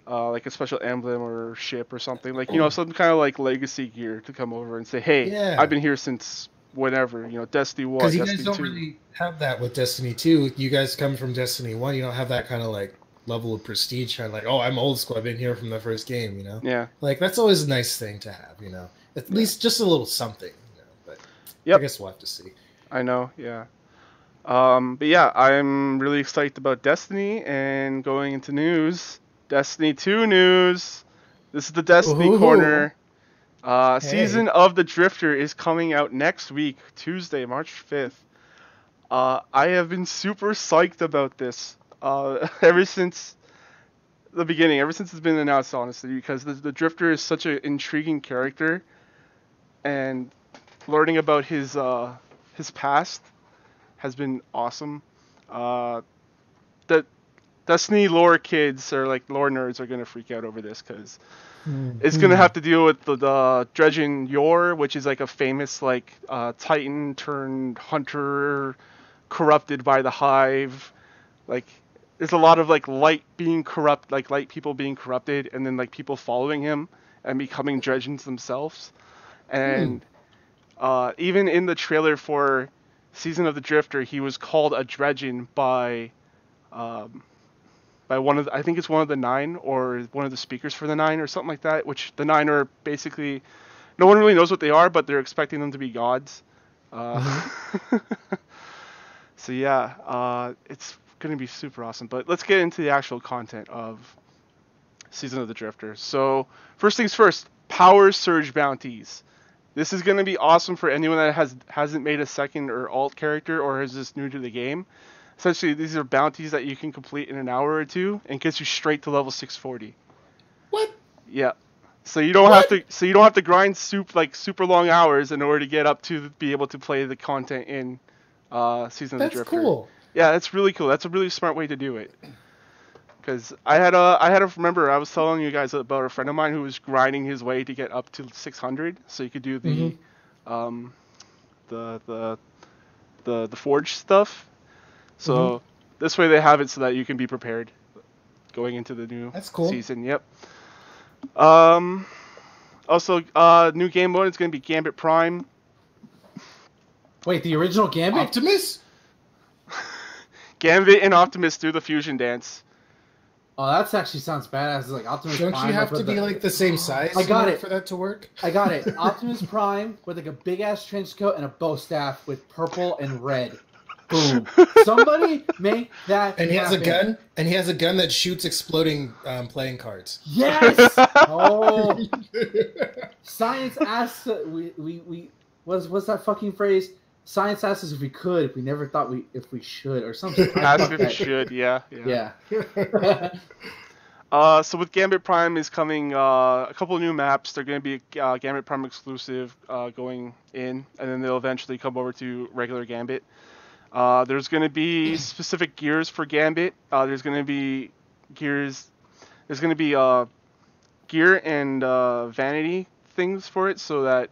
a special emblem or ship or something, like some kind of like legacy gear to come over and say, hey, I've been here since whenever, Destiny 1, because you Destiny guys don't 2. really have that with Destiny 2. You guys come from Destiny 1. You don't have that kind of like level of prestige, kind of like, oh, I'm old school. I've been here from the first game. Yeah. Like that's always a nice thing to have. At least just a little something. But I guess we'll have to see. I know. Yeah. But yeah, I'm really excited about Destiny, and going into news, Destiny 2 news. This is the Destiny corner. Season of the Drifter is coming out next week, Tuesday, March 5th. I have been super psyched about this ever since the beginning, ever since it's been announced, honestly, because the Drifter is such an intriguing character, and learning about his past has been awesome. The Destiny lore kids or like lore nerds are gonna freak out over this because it's gonna have to deal with the Dredgen Yor, which is like a famous like Titan turned hunter, corrupted by the Hive. Like there's a lot of like light people being corrupted, and then like people following him and becoming Dredgens themselves. And even in the trailer for Season of the Drifter, he was called a Dredgen by one of I think it's one of the 9 or one of the speakers for the 9 or something like that, which the 9 are basically, no one really knows what they are, but they're expecting them to be gods. So yeah, it's going to be super awesome. But let's get into the actual content of Season of the Drifter. So first things first, power surge bounties. This is going to be awesome for anyone that hasn't made a second or alt character or is just new to the game. Essentially, these are bounties that you can complete in an hour or two and gets you straight to level 640. What? Yeah. So you don't have to grind super long hours in order to get up to be able to play the content in Season of the Drifter. That's cool. Yeah, that's really cool. That's a really smart way to do it. Because I remember I was telling you guys about a friend of mine who was grinding his way to get up to 600, so you could do the forge stuff. So this way they have it so that you can be prepared going into the new season. Yep. Also, new game mode is going to be Gambit Prime. Wait, the original Gambit? Optimus? Gambit and Optimus do the fusion dance. Oh, that actually sounds badass. Like Optimus Don't Prime. You have to be like the same size? I got it for that to work. I got it. Optimus Prime with like a big ass trench coat and a bow staff with purple and red. Boom! Somebody make that. And he has a gun. And he has a gun that shoots exploding playing cards. Yes. Oh. Science asks. What's that fucking phrase? Science asked us if we could, if we never thought if we should, or something. Ask if we should, yeah. So with Gambit Prime is coming a couple of new maps. They're going to be Gambit Prime exclusive going in, and then they'll eventually come over to regular Gambit. There's going to be specific gears for Gambit. There's going to be gears. There's going to be gear and vanity things for it, so that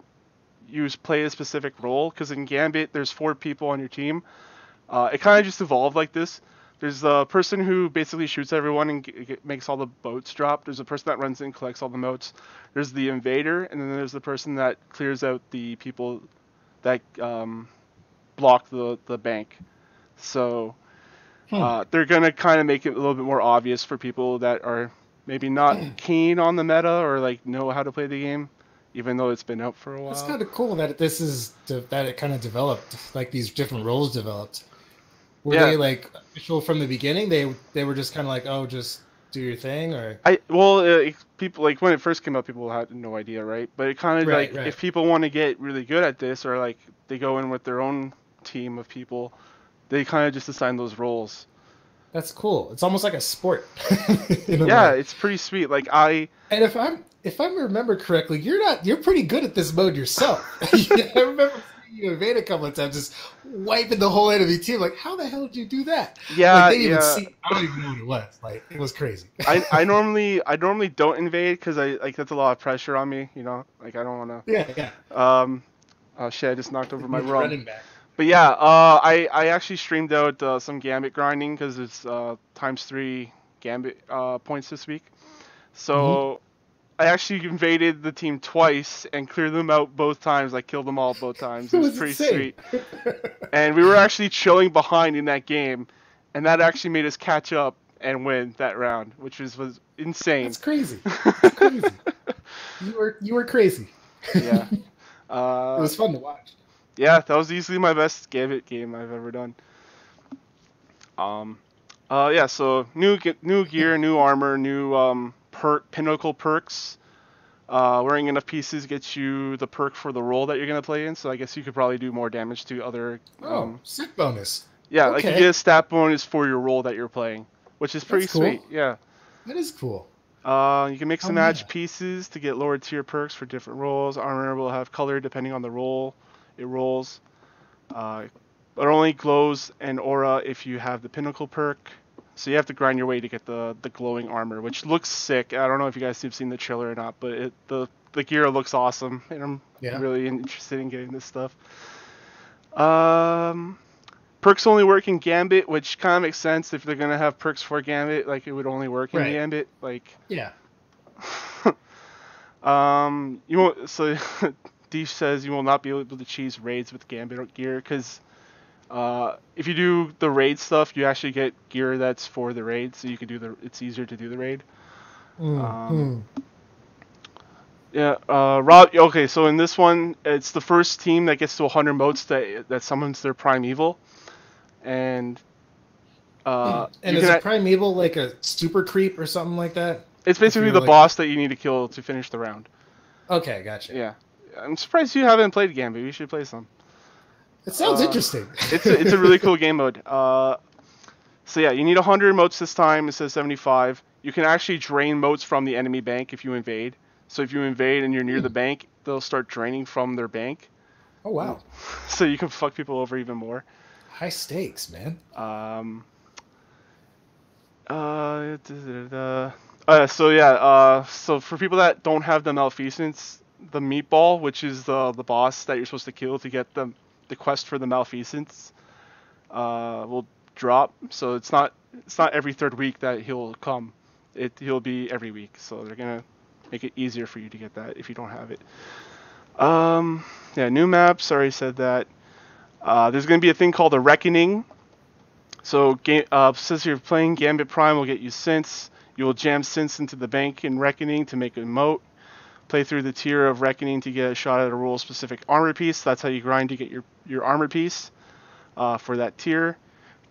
you play a specific role. Because in Gambit, there's 4 people on your team. It kind of just evolved like this. There's the person who basically shoots everyone and makes all the boats drop. There's a person that runs in and collects all the motes. There's the invader, and then there's the person that clears out the people that block the bank. So they're going to kind of make it a little bit more obvious for people that are maybe not keen on the meta or like know how to play the game, even though it's been out for a while. It's kind of cool that that it kind of developed, like these different roles developed. Were they like official from the beginning? They were just kind of like, oh, just do your thing, or people like when it first came out, people had no idea, right? But it kind of right. If people want to get really good at this, or like they go in with their own team of people, they kind of just assign those roles. That's cool. It's almost like a sport. Yeah, it's pretty sweet. Like and if I remember correctly, you're pretty good at this mode yourself. I remember seeing you invade a couple of times, just wiping the whole enemy team. Like, how the hell did you do that? Yeah, like, they even I don't even know what it was. Like, it was crazy. I normally don't invade because I like that's a lot of pressure on me. You know, like I don't want to. Yeah. Oh shit! I just knocked over my rum. Running back. But yeah, I actually streamed out some Gambit grinding because it's ×3 Gambit points this week. So I actually invaded the team twice and cleared them out both times. I killed them all both times. It was pretty sweet. And we were actually chilling behind in that game, and that actually made us catch up and win that round, which was insane. That's crazy. That's crazy. You were crazy. Yeah. It was fun to watch. Yeah, that was easily my best Gambit game I've ever done. Yeah, so new gear, new armor, new pinnacle perks. Wearing enough pieces gets you the perk for the role that you're gonna play in. So I guess you could probably do more damage to other. Sick bonus. Yeah, like you get a stat bonus for your role that you're playing, which is pretty sweet. Yeah. That is cool. You can mix and match pieces to get lower tier perks for different roles. Armor will have color depending on the role it rolls. It only glows and aura if you have the pinnacle perk. So you have to grind your way to get the glowing armor, which looks sick. I don't know if you guys have seen the trailer or not, but the gear looks awesome, and I'm really interested in getting this stuff. Perks only work in Gambit, which kind of makes sense if they're gonna have perks for Gambit. Like it would only work in Gambit. Like yeah. You won't. So Deef says you will not be able to choose raids with Gambit gear because if you do the raid stuff, you actually get gear that's for the raid, so you can do it's easier to do the raid. Yeah, Rob. Okay, so in this one, it's the first team that gets to 100 motes that summons their primeval, and is a primeval like a super creep or something like that? It's basically the boss that you need to kill to finish the round. Okay, gotcha. Yeah, I'm surprised you haven't played Gambit. You should play some. It sounds interesting. It's a really cool game mode. So yeah, you need 100 motes this time. It says 75. You can actually drain motes from the enemy bank if you invade. So if you invade and you're near the bank, they'll start draining from their bank. Oh wow! So you can fuck people over even more. High stakes, man. So for people that don't have the Malfeasance, the meatball, which is the boss that you're supposed to kill to get the quest for the Malfeasance, will drop. So it's not every third week that he'll come. He'll be every week. So they're gonna make it easier for you to get that if you don't have it. New map. Sorry, I said that. There's gonna be a thing called a Reckoning. So since you're playing Gambit Prime, will get you synths. You will jam synths into the bank in Reckoning to make a moat. Play through the tier of Reckoning to get a shot at a role-specific armor piece. That's how you grind to get your armor piece for that tier.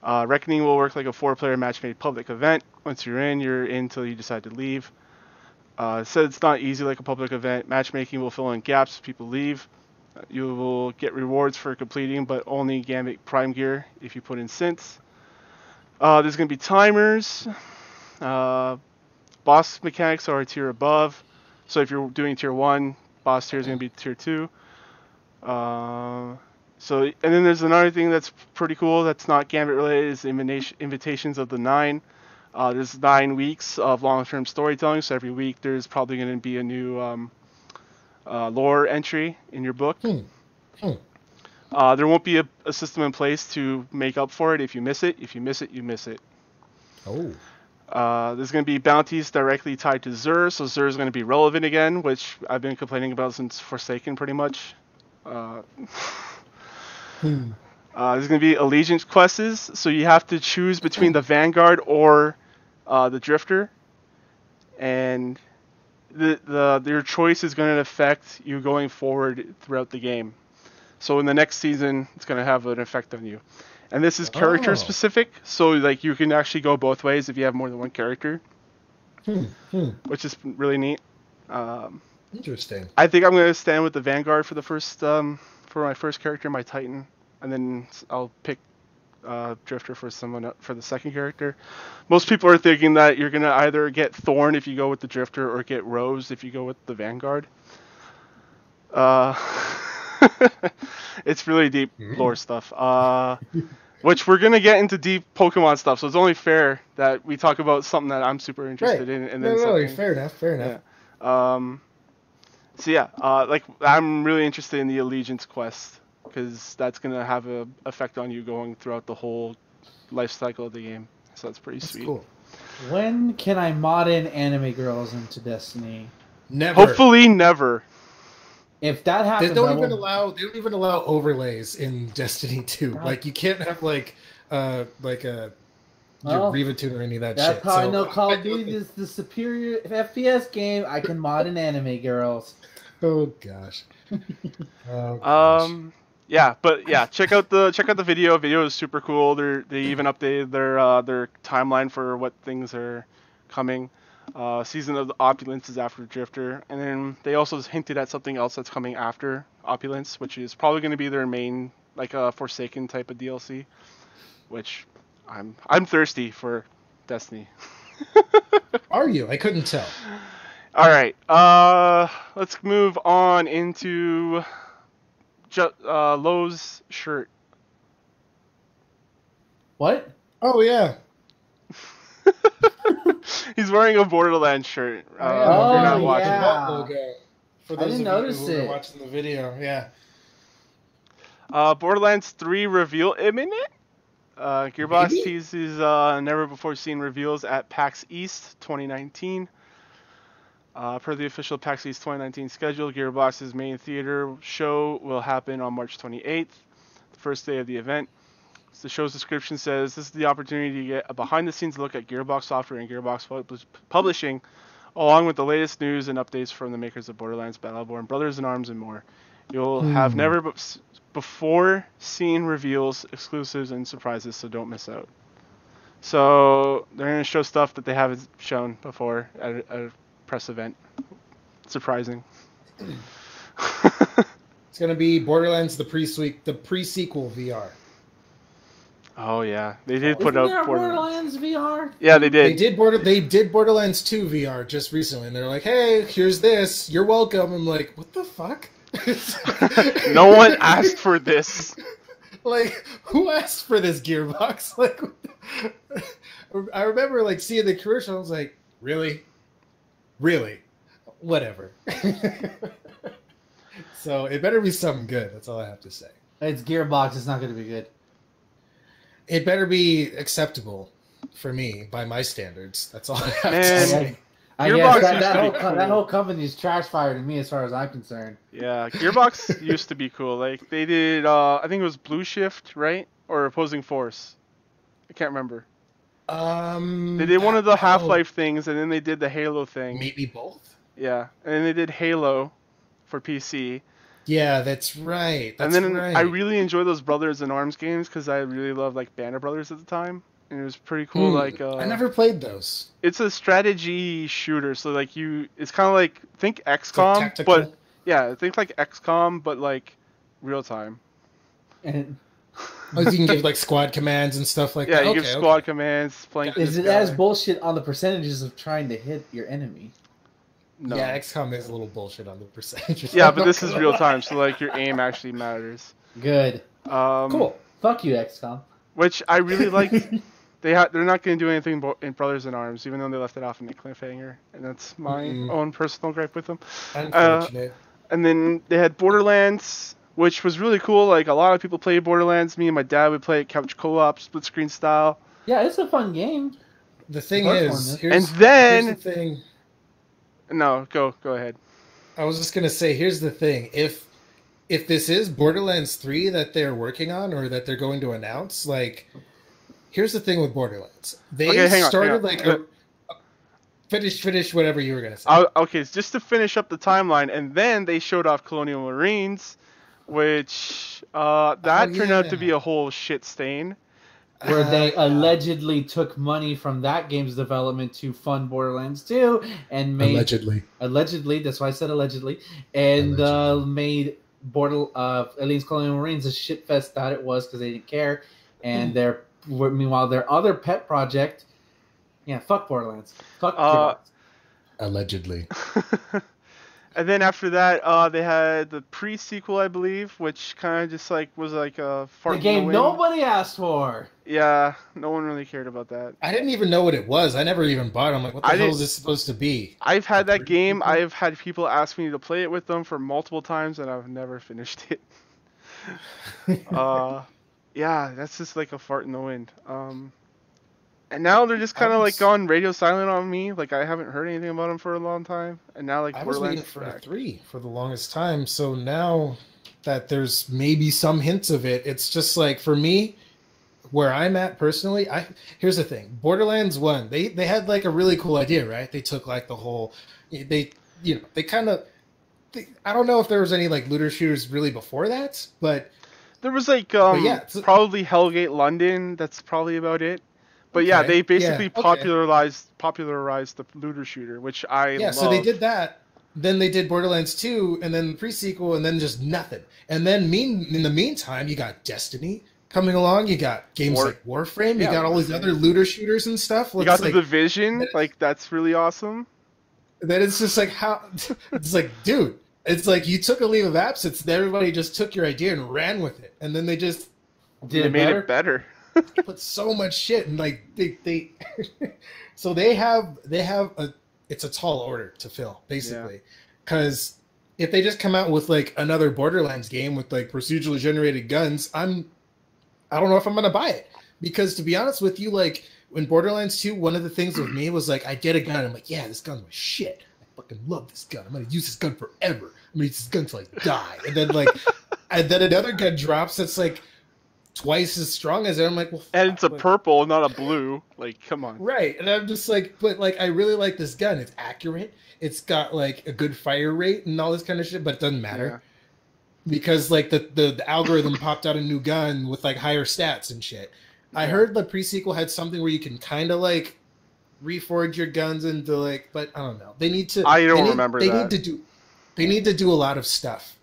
Reckoning will work like a 4-player match-made public event. Once you're in until you decide to leave. It said it's not easy like a public event. Matchmaking will fill in gaps if people leave. You will get rewards for completing, but only Gambit Prime gear if you put in synths. There's going to be timers. Boss mechanics are a tier above. So if you're doing tier 1, boss tier is going to be tier 2. And then there's another thing that's pretty cool that's not Gambit related is Invitations of the 9. There's 9 weeks of long-term storytelling, so every week there's probably going to be a new lore entry in your book. There won't be a system in place to make up for it if you miss it. If you miss it, you miss it. Oh. There's going to be bounties directly tied to Xur, so Xur is going to be relevant again, which I've been complaining about since Forsaken, pretty much. There's going to be allegiance quests, so you have to choose between the Vanguard or the Drifter, and your choice is going to affect you going forward throughout the game. So in the next season, it's going to have an effect on you. And this is character specific, so like you can actually go both ways if you have more than one character, which is really neat. Interesting. I think I'm going to stand with the Vanguard for the first for my first character, my Titan, and then I'll pick Drifter for the second character. Most people are thinking that you're going to either get Thorn if you go with the Drifter or get Rose if you go with the Vanguard. It's really deep lore stuff. Which we're gonna get into deep Pokemon stuff, so it's only fair that we talk about something that I'm super interested in. And then fair enough. Yeah. Like I'm really interested in the Allegiance quest because that's gonna have an effect on you going throughout the whole life cycle of the game. So that's pretty sweet. Cool. When can I mod in anime girls into Destiny? Never. Hopefully, never. If that happens, They don't even allow overlays in Destiny 2. God. Like you can't have like a Riva Tune or any of that shit. That's how I know Call of Duty is the superior FPS game. I can mod in anime girls. Oh gosh. Check out the video. Video is super cool. They even updated their timeline for what things are coming. Season of the Opulence is after Drifter, and then they also hinted at something else that's coming after Opulence, which is probably going to be their main, like a Forsaken type of DLC. Which I'm thirsty for Destiny. Are you? I couldn't tell. All right, let's move on into Lowe's shirt. What? Oh yeah. He's wearing a Borderlands shirt. You're not watching. Yeah. For I didn't notice who it. are watching the video, yeah. Borderlands 3 reveal imminent. Gearbox Maybe? teases never-before-seen reveals at PAX East 2019. Per the official PAX East 2019 schedule, Gearbox's main theater show will happen on March 28th, the first day of the event. The show's description says, this is the opportunity to get a behind-the-scenes look at Gearbox software and Gearbox publishing, along with the latest news and updates from the makers of Borderlands, Battleborn, Brothers in Arms, and more. You'll have never-before seen reveals, exclusives, and surprises, so don't miss out. So they're going to show stuff that they haven't shown before at a press event. Surprising. It's gonna be Borderlands the pre-sequel VR. Oh yeah, they did put Isn't out there Borderlands VR. Yeah, they did. They did Borderlands 2 VR just recently, and they're like, "Hey, here's this. You're welcome." I'm like, "What the fuck?" No one asked for this. Like, who asked for this, Gearbox? Like, I remember like seeing the commercial. I was like, "Really, whatever." So it better be something good. That's all I have to say. It's Gearbox. It's not going to be good. It better be acceptable for me by my standards. That's all I have to say. I Gearbox guess used to be cool. that whole company is trash fire to me as far as I'm concerned. Yeah, Gearbox used to be cool. Like they did, I think it was Blue Shift, right, or Opposing Force. I can't remember. They did one of the Half-Life things, and then they did the Halo thing. Maybe both. Yeah, and then they did Halo for PC. Yeah, that's right. And then I really enjoy those Brothers in Arms games because I really loved like Banner Brothers at the time, and it was pretty cool. Like I never played those. It's a strategy shooter, so like it's kind of like think XCOM, like but yeah, think like XCOM, but like real time. And you can give like squad commands and stuff like that. Yeah, you give squad commands. Flank is it as bullshit on the percentages of trying to hit your enemy? No. Yeah, XCOM is a little bullshit on the percentages. Yeah, but this is real time, so like your aim actually matters. Good. Cool. Fuck you, XCOM. Which I really liked. they're not going to do anything in Brothers in Arms, even though they left it off in the cliffhanger, and that's my own personal gripe with them. Unfortunate. And then they had Borderlands, which was really cool. Like, a lot of people played Borderlands. Me and my dad would play it couch co-op, split screen style. Yeah, it's a fun game. The thing is, and then here's the thing. No, go ahead. I was just gonna say, here's the thing: if this is Borderlands 3 that they're working on or that they're going to announce, like, here's the thing with Borderlands: they started like finish whatever you were gonna say. Okay, just to finish up the timeline, and then they showed off Colonial Marines, which turned out to be a whole shit stain. Where they allegedly took money from that game's development to fund Borderlands 2 and made allegedly, that's why I said allegedly, and made Aliens Colonial Marines a shitfest that it was because they didn't care, and meanwhile their other pet project, fuck Borderlands, fuck Gearbox. Allegedly. And then after that, they had the pre-sequel, I believe, which kind of just like was like a fart. The game nobody asked for. Yeah, no one really cared about that. I didn't even know what it was. I never even bought it. I'm like, what the hell is this supposed to be? I've had that game. I've had people ask me to play it with them for multiple times, and I've never finished it. Yeah, that's just like a fart in the wind. And now they're just kind of like gone radio silent on me. Like, I haven't heard anything about them for a long time. And now, like, I was waiting for a 3 for the longest time. So now that there's maybe some hints of it, it's just like, for me, where I'm at personally, here's the thing. Borderlands 1, they had like a really cool idea, right? They took like the whole, they kind of, I don't know if there was any like looter shooters really before that, but there was like probably Hellgate London. That's probably about it. But yeah, they basically popularized the looter shooter, which I love. So they did that. Then they did Borderlands 2, and then the pre-sequel, and then just nothing. And then in the meantime, you got Destiny coming along. You got games like Warframe. You got all these other looter shooters and stuff. You got the Division. Like, that's really awesome. Then it's just like, how... It's like, dude, it's like you took a leave of absence, and everybody just took your idea and ran with it. And then they just... They made it better. Put so much shit, and like they so they have it's a tall order to fill, basically, because if they just come out with like another Borderlands game with like procedurally generated guns, I don't know if I'm gonna buy it, because to be honest with you, like in Borderlands 2, one of the things with me was like, I get a gun, I'm like, yeah, this gun's my shit, I fucking love this gun, I'm gonna use this gun forever, I'm gonna use this gun till I die, and then like and then another gun drops that's like twice as strong as it. I'm like, well, and it's a purple, not a blue. Like, come on. Right, and I'm just like, but like, I really like this gun. It's accurate. It's got like a good fire rate and all this kind of shit, but it doesn't matter because like the algorithm popped out a new gun with like higher stats and shit. I heard the pre-sequel had something where you can kind of like reforge your guns into like, but I don't know. They need to. I don't remember that. They need to do a lot of stuff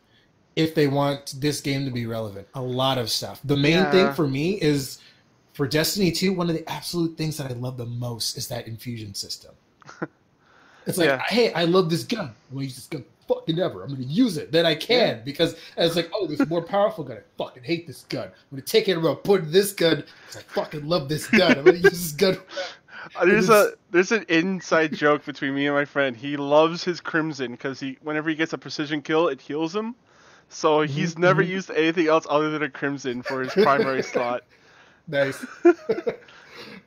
if they want this game to be relevant. A lot of stuff. The main thing for me is, for Destiny 2, one of the absolute things that I love the most is that infusion system. It's like, hey, I love this gun. I'm going to use this gun fucking ever. I'm going to use it. Then I can, because it's like, oh, there's a more powerful gun. I fucking hate this gun. I'm going to take it and I'm going to put this gun because I fucking love this gun. I'm going to use this gun. There's an inside joke between me and my friend. He loves his Crimson because whenever he gets a precision kill, it heals him. So he's never used anything else other than a Crimson for his primary slot. Nice.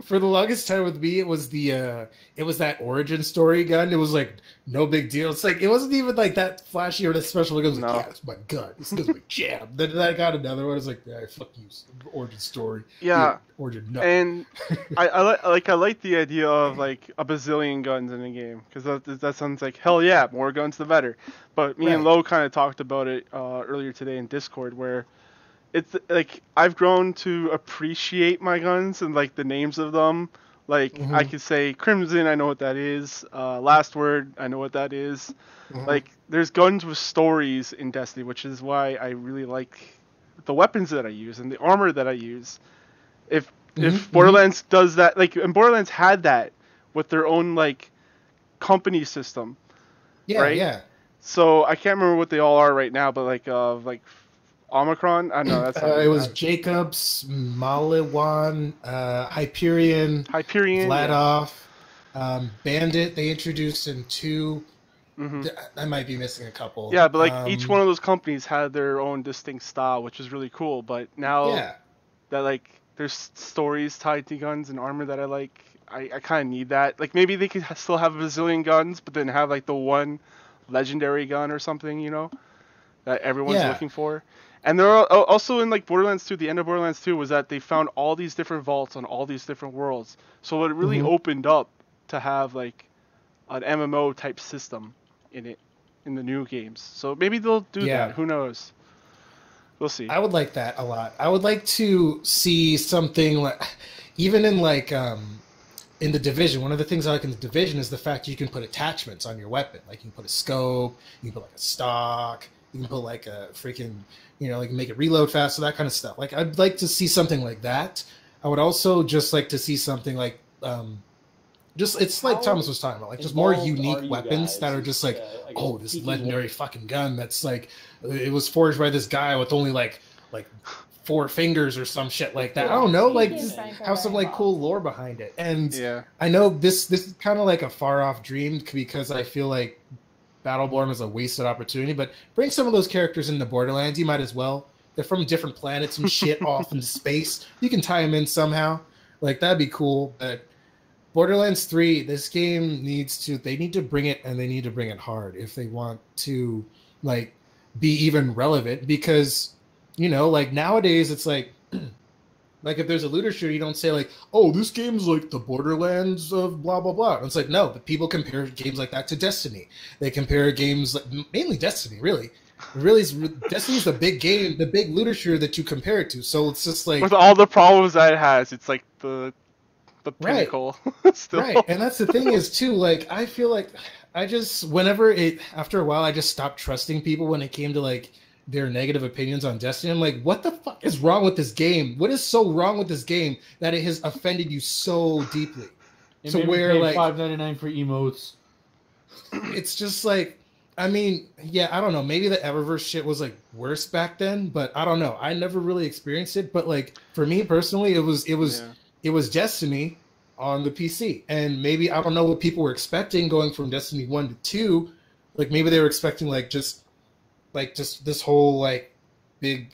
For the longest time with me, it was that origin story gun. It was like no big deal. It's like it wasn't even like that flashy or that special. It was like, yeah, it's my gun. This is my jam. Then I got another one. It's like, yeah, fuck you, origin story. Yeah, origin. No. And I like the idea of like a bazillion guns in a game, because that sounds like, hell yeah, more guns the better. But me and Lo kind of talked about it earlier today in Discord, where it's like I've grown to appreciate my guns and like the names of them. Like I could say Crimson, I know what that is. Last Word, I know what that is. Like there's guns with stories in Destiny, which is why I really like the weapons that I use and the armor that I use. If Borderlands does that, like, and Borderlands had that with their own like company system. Yeah, right? yeah. So I can't remember what they all are right now, but like Omicron? I know that's not It was Jacobs, Maliwan, Hyperion, Hyperion, Vladov, Bandit. They introduced in 2. Mm-hmm. I might be missing a couple. Yeah, but like each one of those companies had their own distinct style, which is really cool. But now that like there's stories tied to guns and armor that I like, I kind of need that. Like maybe they could still have a bazillion guns, but then have like the one legendary gun or something, you know, that everyone's looking for. And there are also in like Borderlands 2, the end of Borderlands 2 was that they found all these different vaults on all these different worlds. So it really opened up to have like an MMO type system in it in the new games. So maybe they'll do that. Who knows? We'll see. I would like that a lot. I would like to see something like, even in like in the Division, one of the things I like in the Division is the fact you can put attachments on your weapon. Like you can put a scope, you can put like a stock, you can put like a freaking, you know, like make it reload faster, that kind of stuff. Like I'd like to see something like that. I would also just like to see something like just, it's like Thomas was talking about, like just more unique weapons that are just like, oh, this legendary fucking gun that's like, it was forged by this guy with only like 4 fingers or some shit like that. I don't know, like just have some like cool lore behind it. And I know this is kind of like a far off dream because I feel like Battleborn is a wasted opportunity, but bring some of those characters into Borderlands. You might as well. They're from different planets and shit off into space. You can tie them in somehow. Like that'd be cool, but Borderlands 3, this game they need to bring it, and they need to bring it hard if they want to like be even relevant, because you know, like nowadays it's like like if there's a looter shooter, you don't say like, oh, this game's like the Borderlands of blah blah blah. It's like, no, but people compare games like that to Destiny. They compare games like, mainly Destiny, really. Destiny's the big game, the big looter shooter that you compare it to. So it's just like, with all the problems that it has, it's like the pinnacle. Still. Right, and that's the thing is too, like I feel like after a while I just stopped trusting people when it came to like their negative opinions on Destiny. I'm like, what the fuck is wrong with this game? What is so wrong with this game that it has offended you so deeply? So where like $5.99 for emotes? It's just like, I mean, yeah, I don't know. Maybe the Eververse shit was like worse back then, but I don't know. I never really experienced it. But like for me personally, it was Destiny on the PC, and maybe I don't know what people were expecting going from Destiny 1 to 2. Like maybe they were expecting like just this whole like big,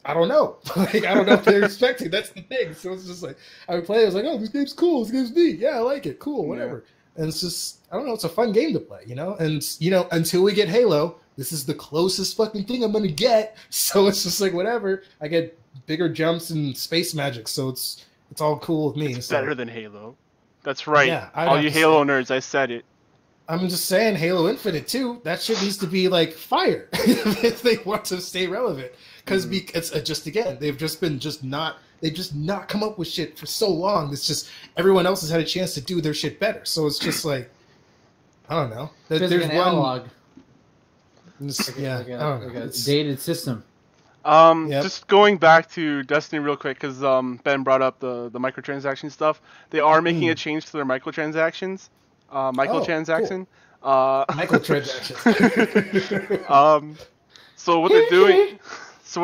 I don't know. Like I don't know if they're expecting. That's the thing. So it's just like I would play. I was like, oh, this game's cool. This game's neat. Yeah, I like it. Cool, whatever. Yeah. And it's just, I don't know. It's a fun game to play, you know. And you know, until we get Halo, this is the closest fucking thing I'm gonna get. So it's just like whatever. I get bigger jumps and space magic. So it's all cool with me. It's better than Halo. That's right. Yeah, all you Halo nerds, I said it. I'm just saying, Halo Infinite too. That shit needs to be like fire if they want to stay relevant. Because it's just again, they've just not come up with shit for so long. It's just everyone else has had a chance to do their shit better. So it's just like, I don't know. There's an analog. Yeah, like a dated system. Just going back to Destiny real quick, because Ben brought up the microtransaction stuff. They are making a change to their microtransactions. Microtransaction. Cool. Microtransactions. So what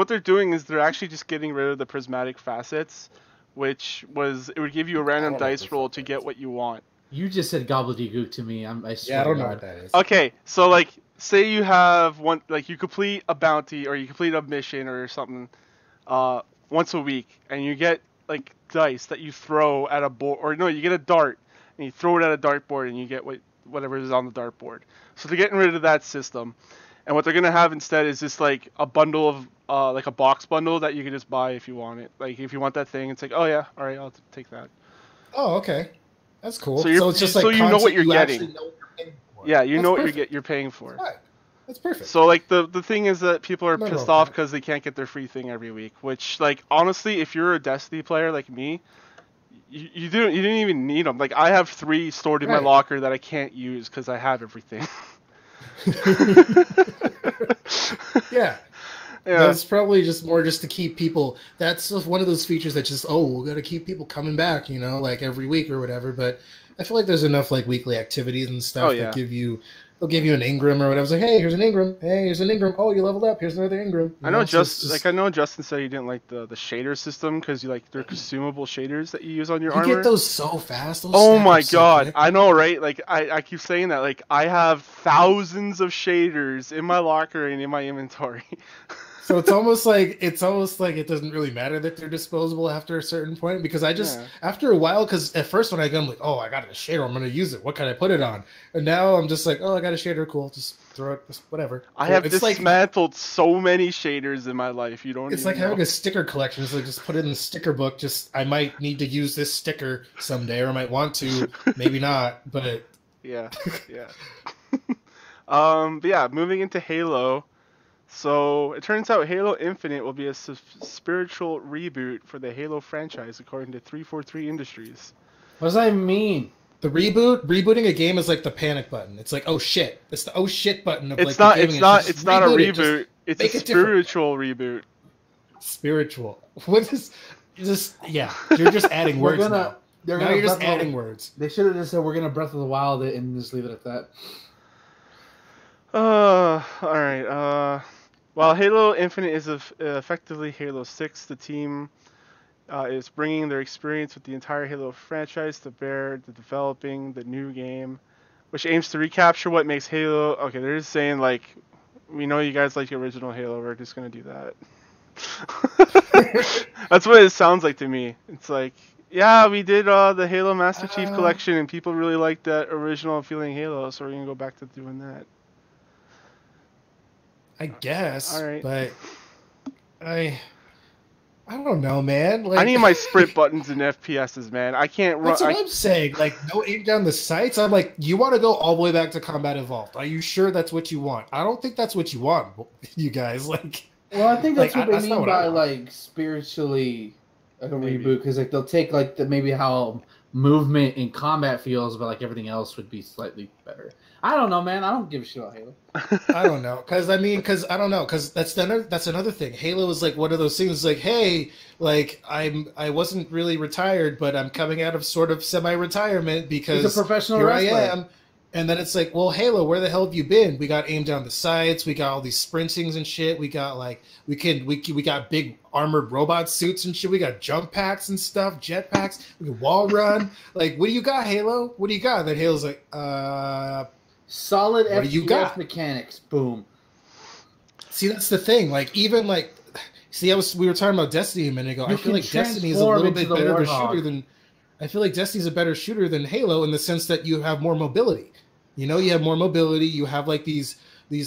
they're doing is they're actually just getting rid of the prismatic facets, it would give you a random dice roll to get what you want. You just said gobbledygook to me. I swear. Yeah, I don't know what that is. Okay, so like, say you have one, like you complete a bounty or you complete a mission or something, once a week, and you get like dice that you throw at a board, or no, you get a dart and you throw it at a dartboard and you get whatever is on the dartboard. So they're getting rid of that system, and what they're gonna have instead is just like a bundle of like a box bundle that you can just buy if you want it. Like if you want that thing, it's like, oh yeah, all right, I'll take that. Oh, okay, that's cool. So it's just like, you know what you're getting. Know what you're paying for. Yeah, you that's know what perfect. you're paying for. Right. That's perfect. So like the thing is that people are pissed off because they can't get their free thing every week. Which, like, honestly, if you're a Destiny player like me, you didn't even need them. Like I have 3 stored in my locker that I can't use because I have everything. Yeah. That's probably just more just to keep people. That's one of those features that just, we got to keep people coming back, you know, like every week or whatever. But I feel like there's enough like weekly activities and stuff that give you they'll give you an Ingram or whatever. I was like, hey, here's an Ingram. Hey, here's an Ingram. Oh, you leveled up. Here's another Ingram. I know I know Justin said he didn't like the shader system because they're consumable shaders that you use on your armor. You get those so fast. Oh my god, I know, right? Like I keep saying that. Like I have thousands of shaders in my locker and in my inventory. So it's almost like it doesn't really matter that they're disposable after a certain point, because after a while, because at first when I go, I'm like, oh, I got a shader, I'm gonna use it. What can I put it on? And now I'm just like, oh, I got a shader, cool, just throw it, just whatever. I have dismantled so many shaders in my life. You don't. It's like having a sticker collection. It's like just put it in the sticker book. Just I might need to use this sticker someday, or I might want to, maybe not, but yeah. But yeah, moving into Halo. So, it turns out Halo Infinite will be a spiritual reboot for the Halo franchise, according to 343 Industries. What does that mean? The rebooting a game is like the panic button. It's like, oh shit. It's the oh shit button of it's not a reboot. It's a spiritual reboot. Spiritual. What is just yeah, you're just adding words now. You're just adding words. They should have just said we're gonna Breath of the Wild it and just leave it at that. Alright, while Halo Infinite is effectively Halo 6, the team is bringing their experience with the entire Halo franchise to bear to developing the new game, which aims to recapture what makes Halo... Okay, they're just saying, like, we know you guys like the original Halo, we're just going to do that. That's what it sounds like to me. It's like, yeah, we did the Halo Master Chief Collection, and people really liked that original feeling Halo, so we're going to go back to doing that. I guess, all right. But I don't know, man. Like, I need my sprint buttons in FPSs, man. I can't run. That's what I'm saying. Like, no aim down the sights. I'm like, you want to go all the way back to Combat Evolved? Are you sure that's what you want? I don't think that's what you want, you guys. Like, well, I think that's what they mean by like spiritually a reboot, because like they'll take like maybe how movement in combat feels, but like everything else would be slightly better. I don't know, man. I don't give a shit about Halo. I don't know, because that's another thing. Halo is like one of those things. Like, hey, like I wasn't really retired, but I'm coming out of sort of semi-retirement because he's a professional here wrestler. I am. And then it's like, well, Halo, where the hell have you been? We got aim down the sights. We got all these sprintings and shit. We got like we got big armored robot suits and shit. We got jump packs and stuff, jet packs. We can wall run. Like, what do you got, Halo? What do you got? Then Halo's like, solid FPS mechanics. Boom. See, that's the thing. Like, even like, we were talking about Destiny a minute ago. I feel like Destiny is a little bit better of a shooter than. I feel like Destiny's a better shooter than Halo in the sense that you have more mobility. You know, you have more mobility. You have like these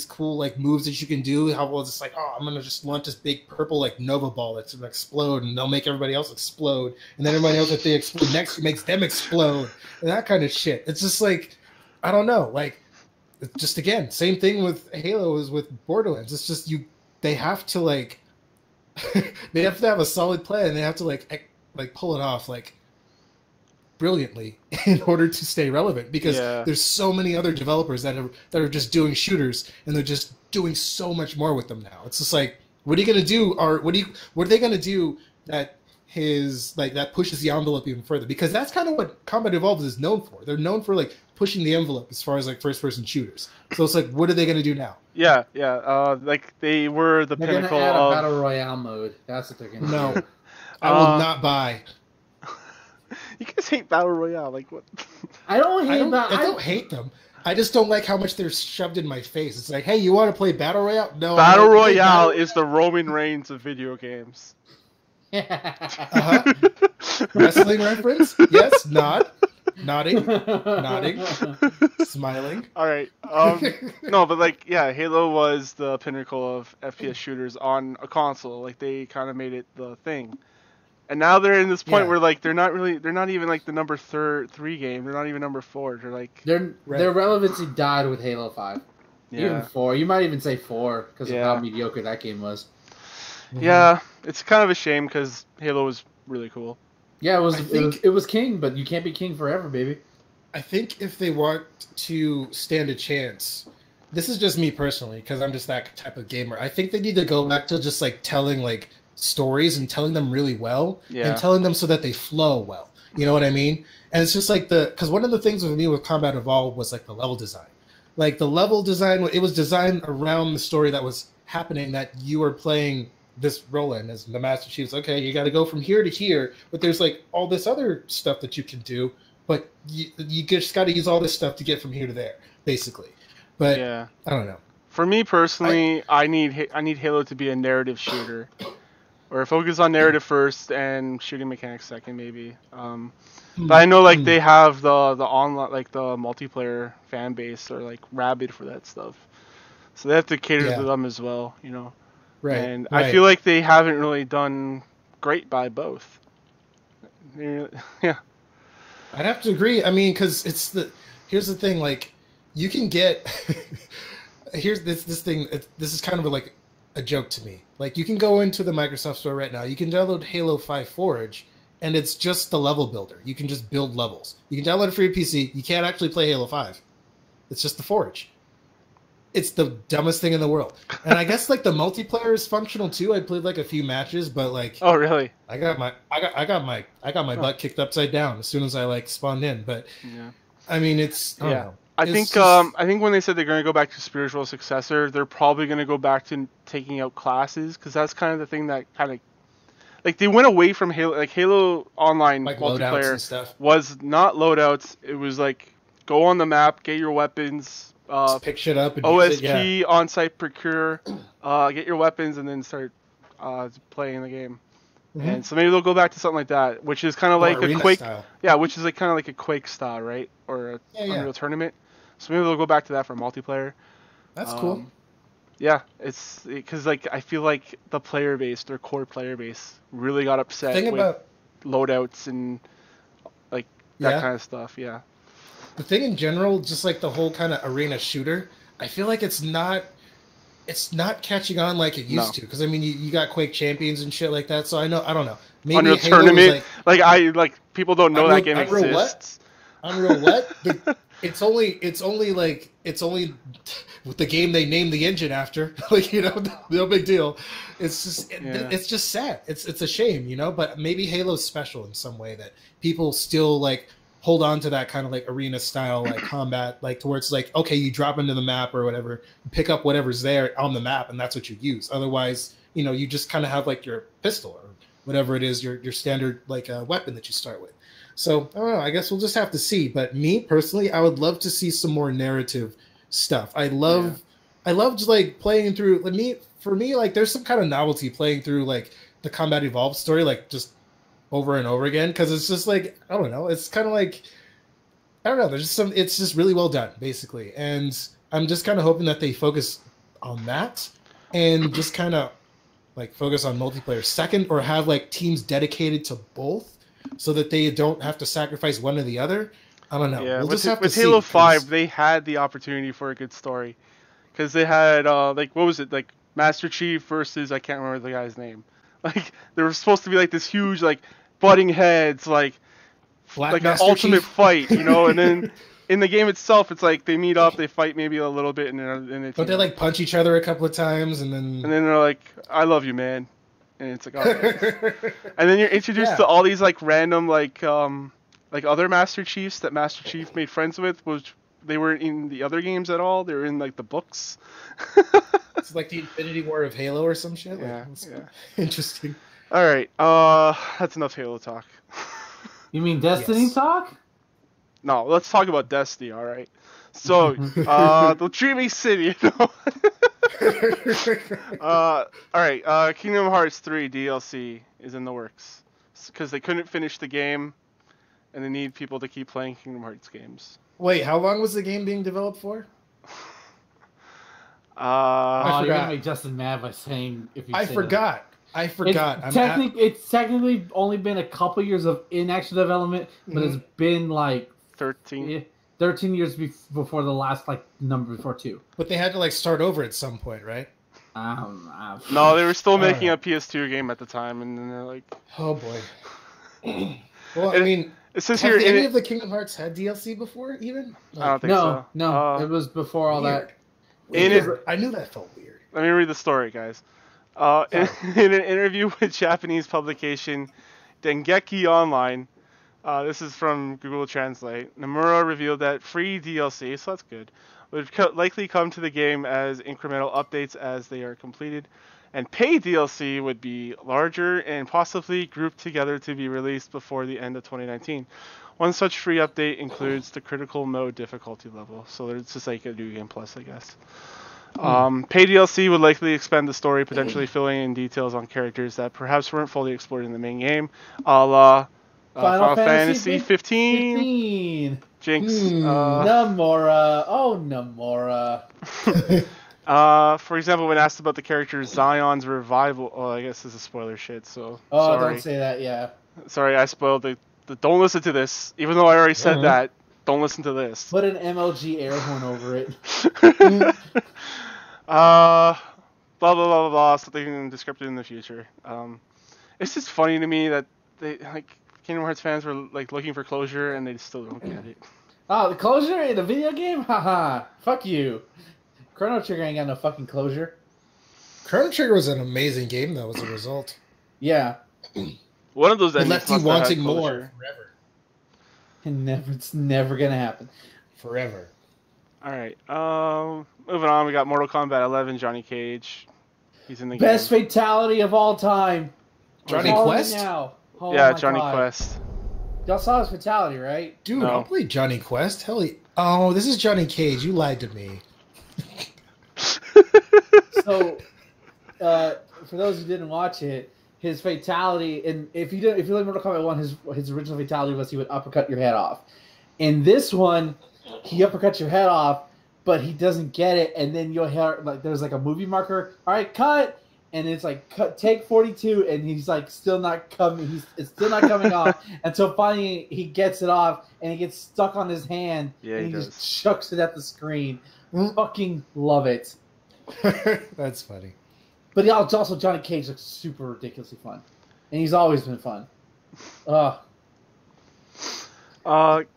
cool like moves that you can do. How well it's like, oh, I'm gonna just launch this big purple like Nova ball that's gonna explode, and they'll make everybody else explode, and then everybody else that they explode next makes them explode, and that kind of shit. It's just like, I don't know, like, it's just again, same thing with Halo as with Borderlands. It's just they have to like, they have to have a solid plan. And they have to like pull it off like brilliantly in order to stay relevant, because there's so many other developers that are just doing shooters, and they're just doing so much more with them now. It's just like, what are you gonna do? Or what are they gonna do that that pushes the envelope even further? Because that's kind of what Combat Evolved is known for. They're known for like pushing the envelope as far as like first person shooters. So it's like, what are they gonna do now? Yeah. Like they were the pinnacle gonna add of a battle royale mode. That's what they're gonna do. No, I will not buy. You guys hate Battle Royale, like what? I don't hate them. I just don't like how much they're shoved in my face. It's like, hey, you want to play Battle Royale? No. Battle Royale is the Roman Reigns of video games. Wrestling reference? Yes. Nodding, smiling. All right. No, but like, yeah, Halo was the pinnacle of FPS shooters on a console. Like, they kind of made it the thing. And now they're in this point where like they're not even like the number 3 game. They're not even number 4. They're like their relevancy died with Halo 5. Yeah. Even 4. You might even say 4 because of how mediocre that game was. Yeah, it's kind of a shame because Halo was really cool. Yeah, it was king, but you can't be king forever, baby. I think if they want to stand a chance, this is just me personally because I'm just that type of gamer. I think they need to go back to just like telling like stories and telling them really well and telling them so that they flow well. You know what I mean? And it's just like because one of the things with me with Combat Evolved was like the level design. Like the level design, it was designed around the story that was happening, that you were playing this Roland as the Master Chief. Okay, you got to go from here to here, but there's like all this other stuff that you can do, but you just got to use all this stuff to get from here to there, basically. But Yeah. I don't know. For me personally, I need Halo to be a narrative shooter, or focus on narrative first and shooting mechanics second, maybe. But I know like they have the online, like the multiplayer fan base are like rabid for that stuff, so they have to cater to them as well, you know. Right. And I feel like they haven't really done great by both. Yeah. I'd have to agree. I mean, because here's the thing. Like, you can get here's this thing. This is kind of like a joke to me. Like, you can go into the Microsoft Store right now. You can download Halo 5 Forge, and it's just the level builder. You can just build levels. You can download it for your PC. You can't actually play Halo 5. It's just the Forge. It's the dumbest thing in the world. And I guess like the multiplayer is functional too. I played like a few matches, but like, oh really? I got my butt kicked upside down as soon as I like spawned in. But yeah, I mean, it's I don't know. I think when they said they're going to go back to spiritual successor, they're probably going to go back to taking out classes, because that's kind of the thing that kind of like they went away from Halo. Like Halo Online Like multiplayer and stuff. was not loadouts. It was like go on the map, get your weapons, pick shit up, and OSP on-site procure, get your weapons, and then start playing the game. Mm-hmm. And so maybe they'll go back to something like that, which is kind of like a Quake. Style. Yeah, which is like kind of like a Quake style, right? Or a Unreal Tournament. So maybe they'll go back to that for multiplayer. That's cool. Yeah, it's because like I feel like the player base, their core player base, really got upset with loadouts and like that kind of stuff. Yeah. The thing in general, just like the whole kind of arena shooter, I feel like it's not catching on like it used to. Because I mean, you got Quake Champions and shit like that. So I don't know. Maybe Unreal Halo Tournament, like people don't know that game Unreal exists. Unreal what? It's only with the game they named the engine after. Like, you know, no big deal. It's just it's just sad. It's a shame, you know. But maybe Halo's special in some way that people still like hold on to that kind of like arena style like combat, like towards like, okay, you drop into the map or whatever, pick up whatever's there on the map, and that's what you use. Otherwise, you know, you just kind of have like your pistol or whatever it is, your standard like weapon that you start with. So I don't know. I guess we'll just have to see. But me personally, I would love to see some more narrative stuff. I loved like playing through. For me, like there's some kind of novelty playing through like the Combat Evolved story, like just over and over again, because it's just like, I don't know, it's kind of like, I don't know, there's just it's just really well done basically, and I'm just kind of hoping that they focus on that and just kind of like focus on multiplayer second, or have like teams dedicated to both so that they don't have to sacrifice one or the other. I don't know. Yeah, we'll with Halo 5 they had the opportunity for a good story, because they had like, what was it, like Master Chief versus, I can't remember the guy's name. Like there was supposed to be like this huge like butting heads, like an ultimate fight, you know, and then in the game itself it's like they meet up, they fight maybe a little bit, and then don't they like punch each other a couple of times, and then they're like, I love you, man, and it's like, oh. And then you're introduced to all these like random like other Master Chiefs that Master Chief made friends with, which they weren't in the other games at all. They were in like the books. It's like the Infinity War of Halo or some shit. Yeah, Interesting. All right, that's enough Halo talk. You mean Destiny talk? No, let's talk about Destiny. All right. So, the Dreamy City. All right. Kingdom Hearts 3 DLC is in the works because they couldn't finish the game, and they need people to keep playing Kingdom Hearts games. Wait, how long was the game being developed for? You're gonna make Justin mad by saying if you. I forgot. It's technically only been a couple years of in-action development, but it's been like 13 years before the last like number before 2. But they had to like start over at some point, right? No, they were still making a PS2 game at the time, and then they're like, oh boy. Well, I mean, it says have here, any of the Kingdom Hearts had DLC before, even? Like, I don't think so. No, it was before all that. I knew that felt weird. Let me read the story, guys. In an interview with Japanese publication Dengeki Online, this is from Google Translate, Nomura revealed that free DLC, so that's good, would likely come to the game as incremental updates as they are completed. And paid DLC would be larger and possibly grouped together to be released before the end of 2019. One such free update includes the critical mode difficulty level. So it's just like a new game plus, I guess. Paid DLC would likely expand the story, potentially filling in details on characters that perhaps weren't fully explored in the main game, a la Final Fantasy 15. Jinx. Nomura. Oh, Nomura. For example, when asked about the character Zion's revival, I guess this is spoiler shit, so sorry. Don't say that, yeah. Sorry, I spoiled the don't listen to this, even though I already said that. Don't listen to this. Put an MLG air horn over it. Blah blah blah blah blah. Something descriptive in the future. It's just funny to me that they Kingdom Hearts fans were looking for closure and they still don't get it. Oh, the closure in a video game? Haha. Fuck you. Chrono Trigger ain't got no fucking closure. Chrono Trigger was an amazing game, though, as a result. Yeah. One of those endings left you wanting more forever. It's never gonna happen. Forever. All right. Moving on, we got Mortal Kombat 11. Johnny Cage. He's in the best game. Fatality of all time. Johnny Quest. Now. Oh yeah, Johnny Quest. Y'all saw his fatality, right? Dude, I'll play Johnny Quest. Hell, oh, this is Johnny Cage. You lied to me. So, for those who didn't watch it, his fatality, and if you like Mortal Kombat 1, his original fatality was he would uppercut your head off. In this one, he uppercuts your head off, but he doesn't get it, and then you'll hear there's a movie marker. All right, cut, and it's cut, take 42, and he's still not coming. It's still not coming off until finally he gets it off, and he gets stuck on his hand, and he just chucks it at the screen. Fucking love it. That's funny. But it's also Johnny Cage looks super ridiculously fun, and he's always been fun.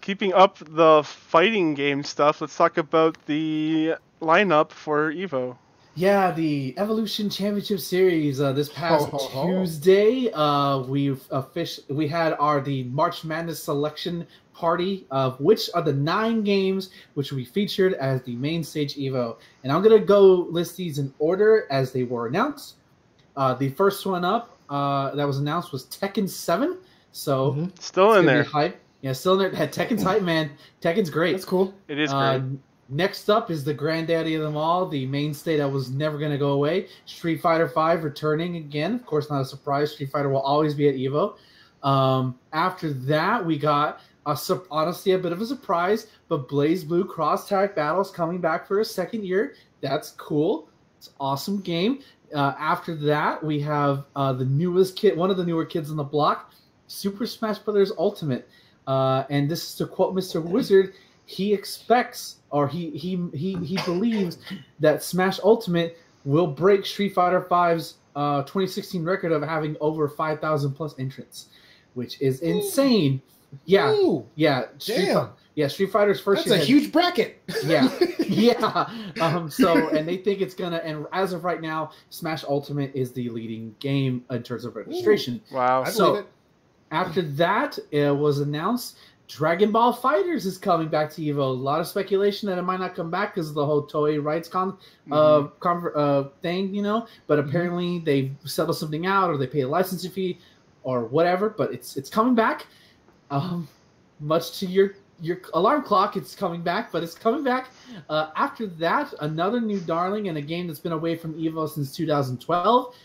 Keeping up the fighting game stuff, let's talk about the lineup for EVO. Yeah, the Evolution Championship Series this past Tuesday. We had the March Madness selection party of which are the 9 games which will be featured as the main stage EVO. And I'm gonna go list these in order as they were announced. The first one up that was announced was Tekken 7. So still in there. Hype. Yeah, still in there. Had Tekken's hype, man. Tekken's great. That's cool. It is great. Next up is the granddaddy of them all, the mainstay that was never going to go away, Street Fighter V returning again. Of course, not a surprise. Street Fighter will always be at EVO. After that, we got, honestly, a bit of a surprise, but Blaze Blue Cross Tag Battles coming back for a second year. That's cool. It's an awesome game. After that, we have the newest kid, one of the newer kids on the block, Super Smash Bros. Ultimate. And this is to quote Mr. Wizard, he expects, or he believes that Smash Ultimate will break Street Fighter V's 2016 record of having over 5,000 plus entrants, which is insane. Yeah, yeah. Street Fighter's first year. That's a huge bracket. Yeah, yeah. So, and they think it's gonna. And as of right now, Smash Ultimate is the leading game in terms of registration. Wow. I believe it. After that, it was announced Dragon Ball FighterZ is coming back to EVO. A lot of speculation that it might not come back because of the whole Toei rights thing, But apparently they settled something out, or they pay a licensing fee, or whatever. But it's coming back. Much to your alarm clock, it's coming back. But it's coming back. After that, another new darling and a game that's been away from EVO since 2012.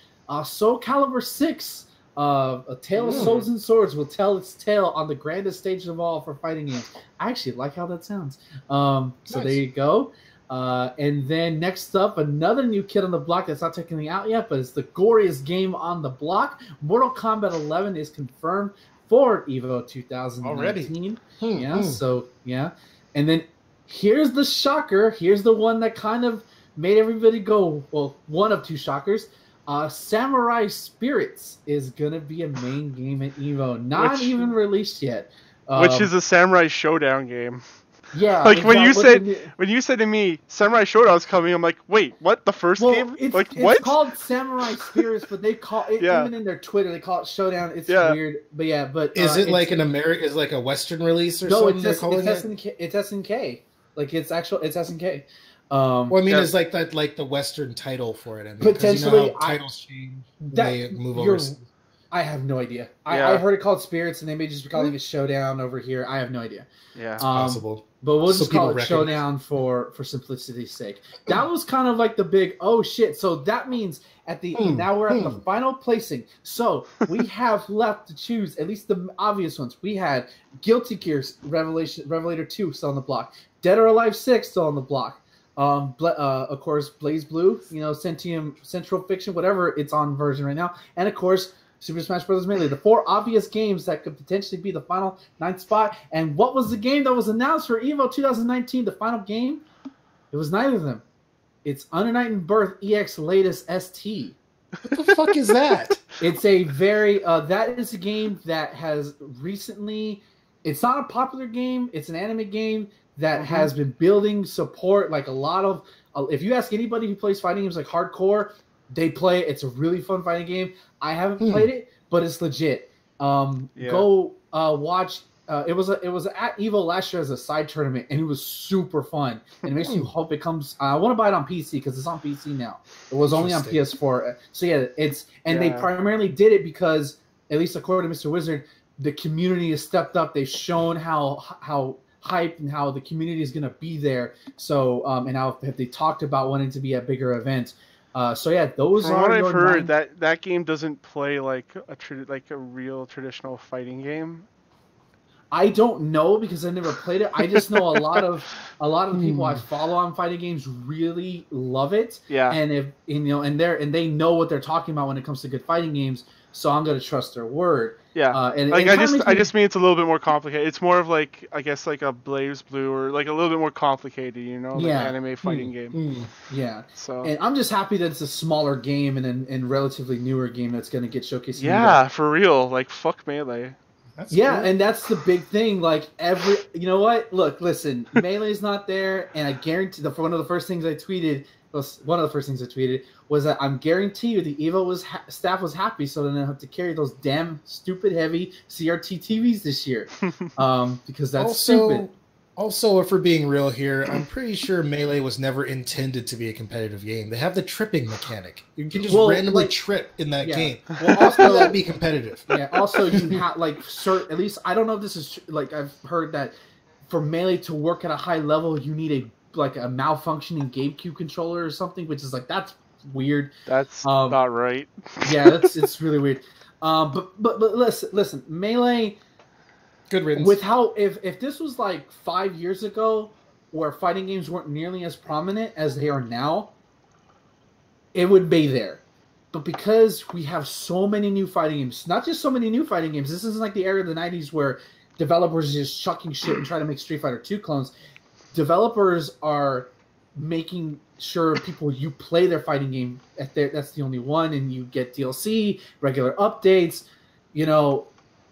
Soul Calibur 6. A Tale of Souls and Swords will tell its tale on the grandest stage of all for fighting games. I actually like how that sounds. So nice. There you go. And then next up, another new kid on the block that's not technically out yet, but it's the goriest game on the block. Mortal Kombat 11 is confirmed for EVO 2019. Already? So, yeah. And then here's the shocker. Here's the one that kind of made everybody go, well, one of two shockers. Samurai Spirits is gonna be a main game at EVO, not even released yet. Which is a Samurai Showdown game. Yeah, like when you said to me Samurai Showdown's coming, I'm like, wait, what? The first game? It's what? called Samurai Spirits, but they call it even in their Twitter they call it Showdown. It's weird, but is it like an American? Is it like a Western release or something? No, it's SNK. Like it's SNK. Well, I mean, it's like that, like the Western title for it. I mean, potentially, you know how titles change. They move over. I have no idea. Yeah. I heard it called Spirits, and they may just be calling it Showdown over here. I have no idea. Yeah, it's possible. But we'll just call it Showdown for simplicity's sake. That was kind of like the big oh shit. So that means now we're at the final placing. So we have left to choose at least the obvious ones. We had Guilty Gears Revelator 2 still on the block. Dead or Alive 6 still on the block. Of course, Blaze Blue, you know, Central Fiction, whatever it's on version right now, and of course, Super Smash Bros. Melee. The 4 obvious games that could potentially be the final 9th spot. And what was the game that was announced for EVO 2019? The final game? It was neither of them. It's Unignited Birth EX Latest ST. What the fuck is that? It's a very that is a game that has recently. It's not a popular game. It's an anime game that has been building support. Like a lot of, if you ask anybody who plays fighting games like hardcore, they play it. It's a really fun fighting game. I haven't played it, but it's legit. Go watch. It was at Evo last year as a side tournament, and it was super fun. And it makes you hope it comes. I want to buy it on PC because it's on PC now. It was only on PS4. So yeah, they primarily did it because, at least according to Mr. Wizard, the community has stepped up. They've shown how hyped and how the community is going to be there. So and how they talked about wanting to be a bigger event. So yeah, those From are. what I've heard, that game doesn't play like a real traditional fighting game. I don't know because I never played it. I just know a lot of the people I follow on fighting games really love it. Yeah. And they know what they're talking about when it comes to good fighting games. So I'm gonna trust their word. Yeah. I just mean it's a little bit more complicated. It's more of like, I guess, like a Blaze Blue or like a little bit more complicated, you know, like an anime fighting game. Yeah. So. And I'm just happy that it's a smaller game and relatively newer game that's gonna get showcased. Yeah, for real. Like fuck Melee. That's cool. And that's the big thing. Like you know what? Look, listen, Melee's not there, and I guarantee one of the first things I tweeted was that I'm guarantee you the Evo staff was happy, so they didn't have to carry those damn stupid heavy CRT TVs this year, because that's stupid. Also, if we're being real here, I'm pretty sure Melee was never intended to be a competitive game. They have the tripping mechanic. You can just randomly trip in that game. Well, also that'd be competitive. Yeah. Also, you have at least I don't know if this is like I've heard that for Melee to work at a high level, you need a malfunctioning GameCube controller or something, which is like that's weird. That's not right. Yeah, it's really weird. But listen, Melee. Good riddance. With how if this was like 5 years ago, where fighting games weren't nearly as prominent as they are now, it would be there. But because we have so many new fighting games, not just so many new fighting games, this isn't like the era of the 90s where developers are just chucking shit and trying to make Street Fighter 2 clones. Developers are making sure you play their fighting game. That's the only one, and you get DLC, regular updates, you know.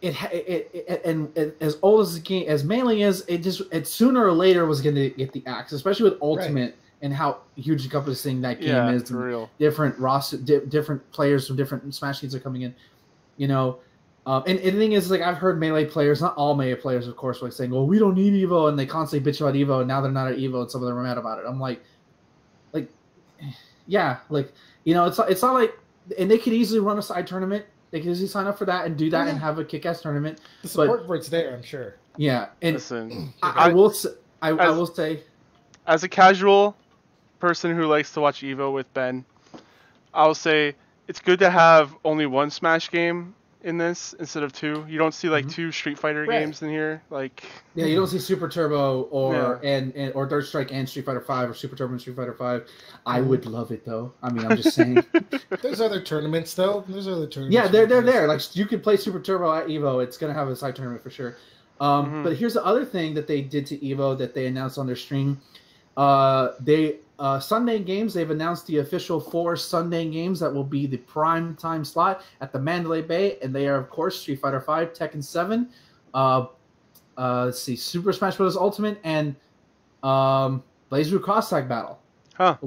And as old as the game as Melee is, it sooner or later was going to get the axe, especially with Ultimate and how huge encompassing that game is. For real. Different roster, different players from different Smash teams are coming in, you know. And the thing is, like I've heard Melee players, not all Melee players, of course, like saying, "Well, we don't need Evo," and they constantly bitch about Evo, and now they're not at Evo, and some of them are mad about it. I'm like, yeah, like you know, it's not like, and they could easily run a side tournament. They can easily sign up for that and do that and have a kick-ass tournament. The support for it's there, I'm sure. Yeah, and listen, I will say, as a casual person who likes to watch Evo with Ben, I'll say it's good to have only one Smash game in this instead of two. You don't see like two Street Fighter games in here. Like you don't see Super Turbo or or Dirt Strike and Street Fighter 5 or Super Turbo and Street Fighter 5. I would love it though. I mean, I'm just saying. There's other tournaments though. Yeah, they're there. Like you can play Super Turbo at Evo. It's gonna have a side tournament for sure. But here's the other thing that they did to Evo that they announced on their stream. Sunday games, they've announced the official 4 Sunday games that will be the prime time slot at the Mandalay Bay, and they are, of course, Street Fighter 5, Tekken 7, let's see, Super Smash Bros. Ultimate, and Blaze Blue Cross Tag Battle. So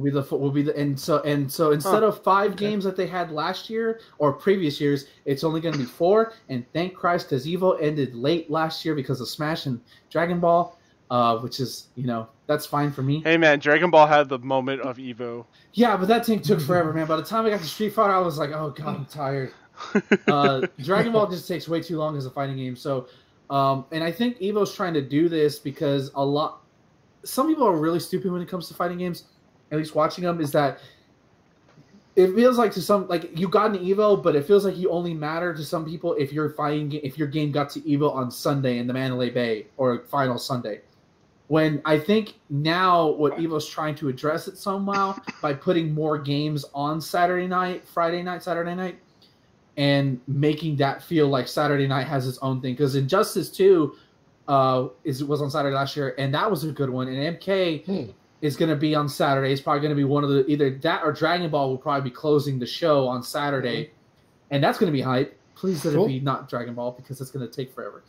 instead of 5 games that they had last year or previous years, it's only going to be 4. And thank Christ, because Evo ended late last year because of Smash and Dragon Ball, which is, you know, That's fine for me. Hey man, Dragon Ball had the moment of Evo. Yeah, but that thing took forever, man. By the time I got to Street Fighter, I was like, oh god, I'm tired. Dragon Ball just takes way too long as a fighting game. So, and I think Evo's trying to do this because some people are really stupid when it comes to fighting games. At least watching them is that it feels like to some like you got an Evo, but it feels like you only matter to some people if your game got to Evo on Sunday in the Mandalay Bay or Final Sunday. When I think now what Evo's trying to address it somehow by putting more games on Saturday night, Friday night, Saturday night, and making that feel like Saturday night has its own thing. Because Injustice 2 was on Saturday last year, and that was a good one. And MK is going to be on Saturday. It's probably going to be one of the either that or Dragon Ball will probably be closing the show on Saturday, and that's going to be hype. Please let it be not Dragon Ball because it's going to take forever.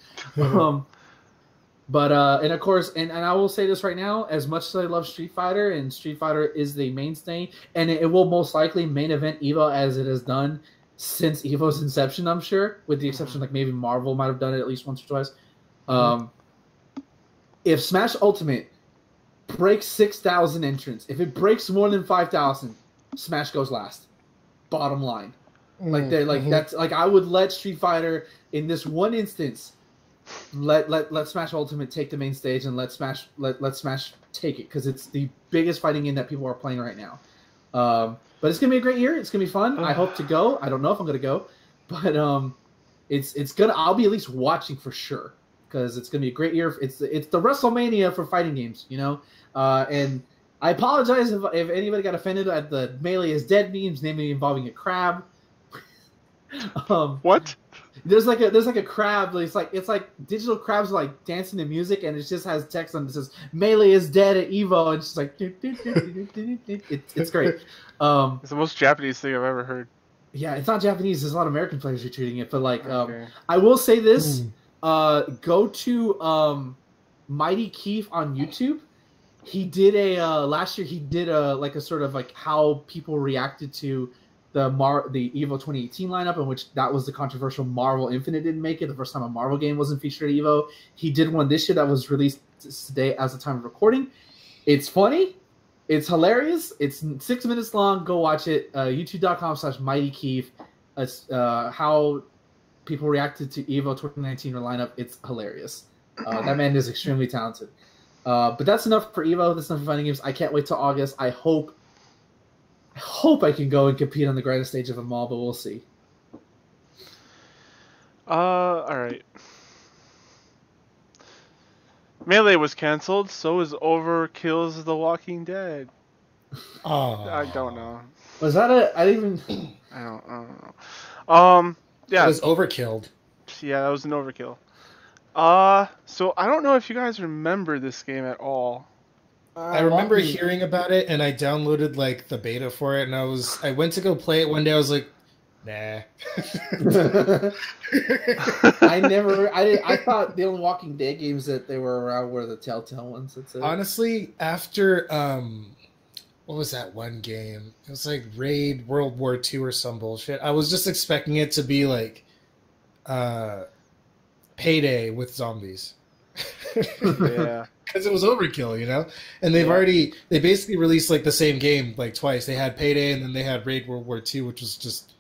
But and of course, and I will say this right now, as much as I love Street Fighter, and Street Fighter is the mainstay, and it will most likely main event Evo as it has done since Evo's inception, I'm sure, with the exception like maybe Marvel might have done it at least once or twice. If Smash Ultimate breaks 6,000 entrants, if it breaks more than 5,000, Smash goes last. Bottom line, that's like I would let Street Fighter in this one instance. Let Smash Ultimate take the main stage and let Smash take it because it's the biggest fighting game that people are playing right now. But it's gonna be a great year. It's gonna be fun. I hope to go. I don't know if I'm gonna go, but it's gonna. I'll be at least watching for sure because it's gonna be a great year. It's the WrestleMania for fighting games, you know. And I apologize if anybody got offended at the Melee is Dead memes, namely involving a crab. What? There's like a crab. It's like digital crabs like dancing to music, and it just has text on it that says "Melee is dead at Evo," and it's just like it's great. It's the most Japanese thing I've ever heard. Yeah, it's not Japanese. There's a lot of American players retweeting it, but like I will say this: go to Mighty Keith on YouTube. He did last year. He did a sort of like how people reacted to the Evo 2018 lineup, in which that was the controversial Marvel Infinite didn't make it. The first time a Marvel game wasn't featured at Evo. He did one this year that was released today as the time of recording. It's funny. It's hilarious. It's 6 minutes long. Go watch it. YouTube.com/MightyKeith. How people reacted to Evo 2019 lineup. It's hilarious. That man is extremely talented. But that's enough for Evo. That's enough for fighting games. I can't wait till August. I hope I can go and compete on the grandest stage of them all, but we'll see. All right. Melee was canceled. So is Overkill's The Walking Dead. Oh, I don't know. Was that I didn't even. I don't know. Yeah. It was Overkilled. Yeah, that was an Overkill. So I don't know if you guys remember this game at all. I remember hearing about it, and I downloaded like the beta for it, and I went to go play it one day. I was like, nah. I thought the only Walking Dead games that they were around were the Telltale ones. That's it. Honestly, after what was that one game? It was like Raid World War II or some bullshit. I was just expecting it to be like Payday with zombies. Yeah. Because it was Overkill, you know? And they basically released like the same game like twice. They had Payday and then they had Raid World War II, which was just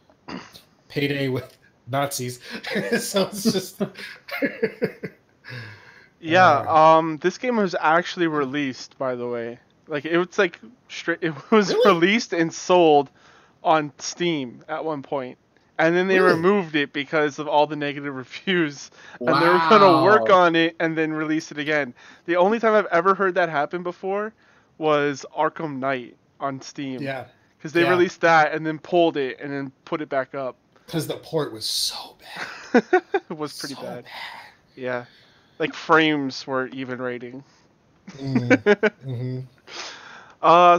Payday with Nazis. So it's just Yeah, this game was actually released, by the way. Like it was like it was released and sold on Steam at one point. And then they removed it because of all the negative reviews. Wow. And they were going to work on it and then release it again. The only time I've ever heard that happen before was Arkham Knight on Steam. Yeah. Because they released that and then pulled it and then put it back up. Because the port was so bad. It was pretty bad. Yeah. Like frames were even rating. Mm-hmm.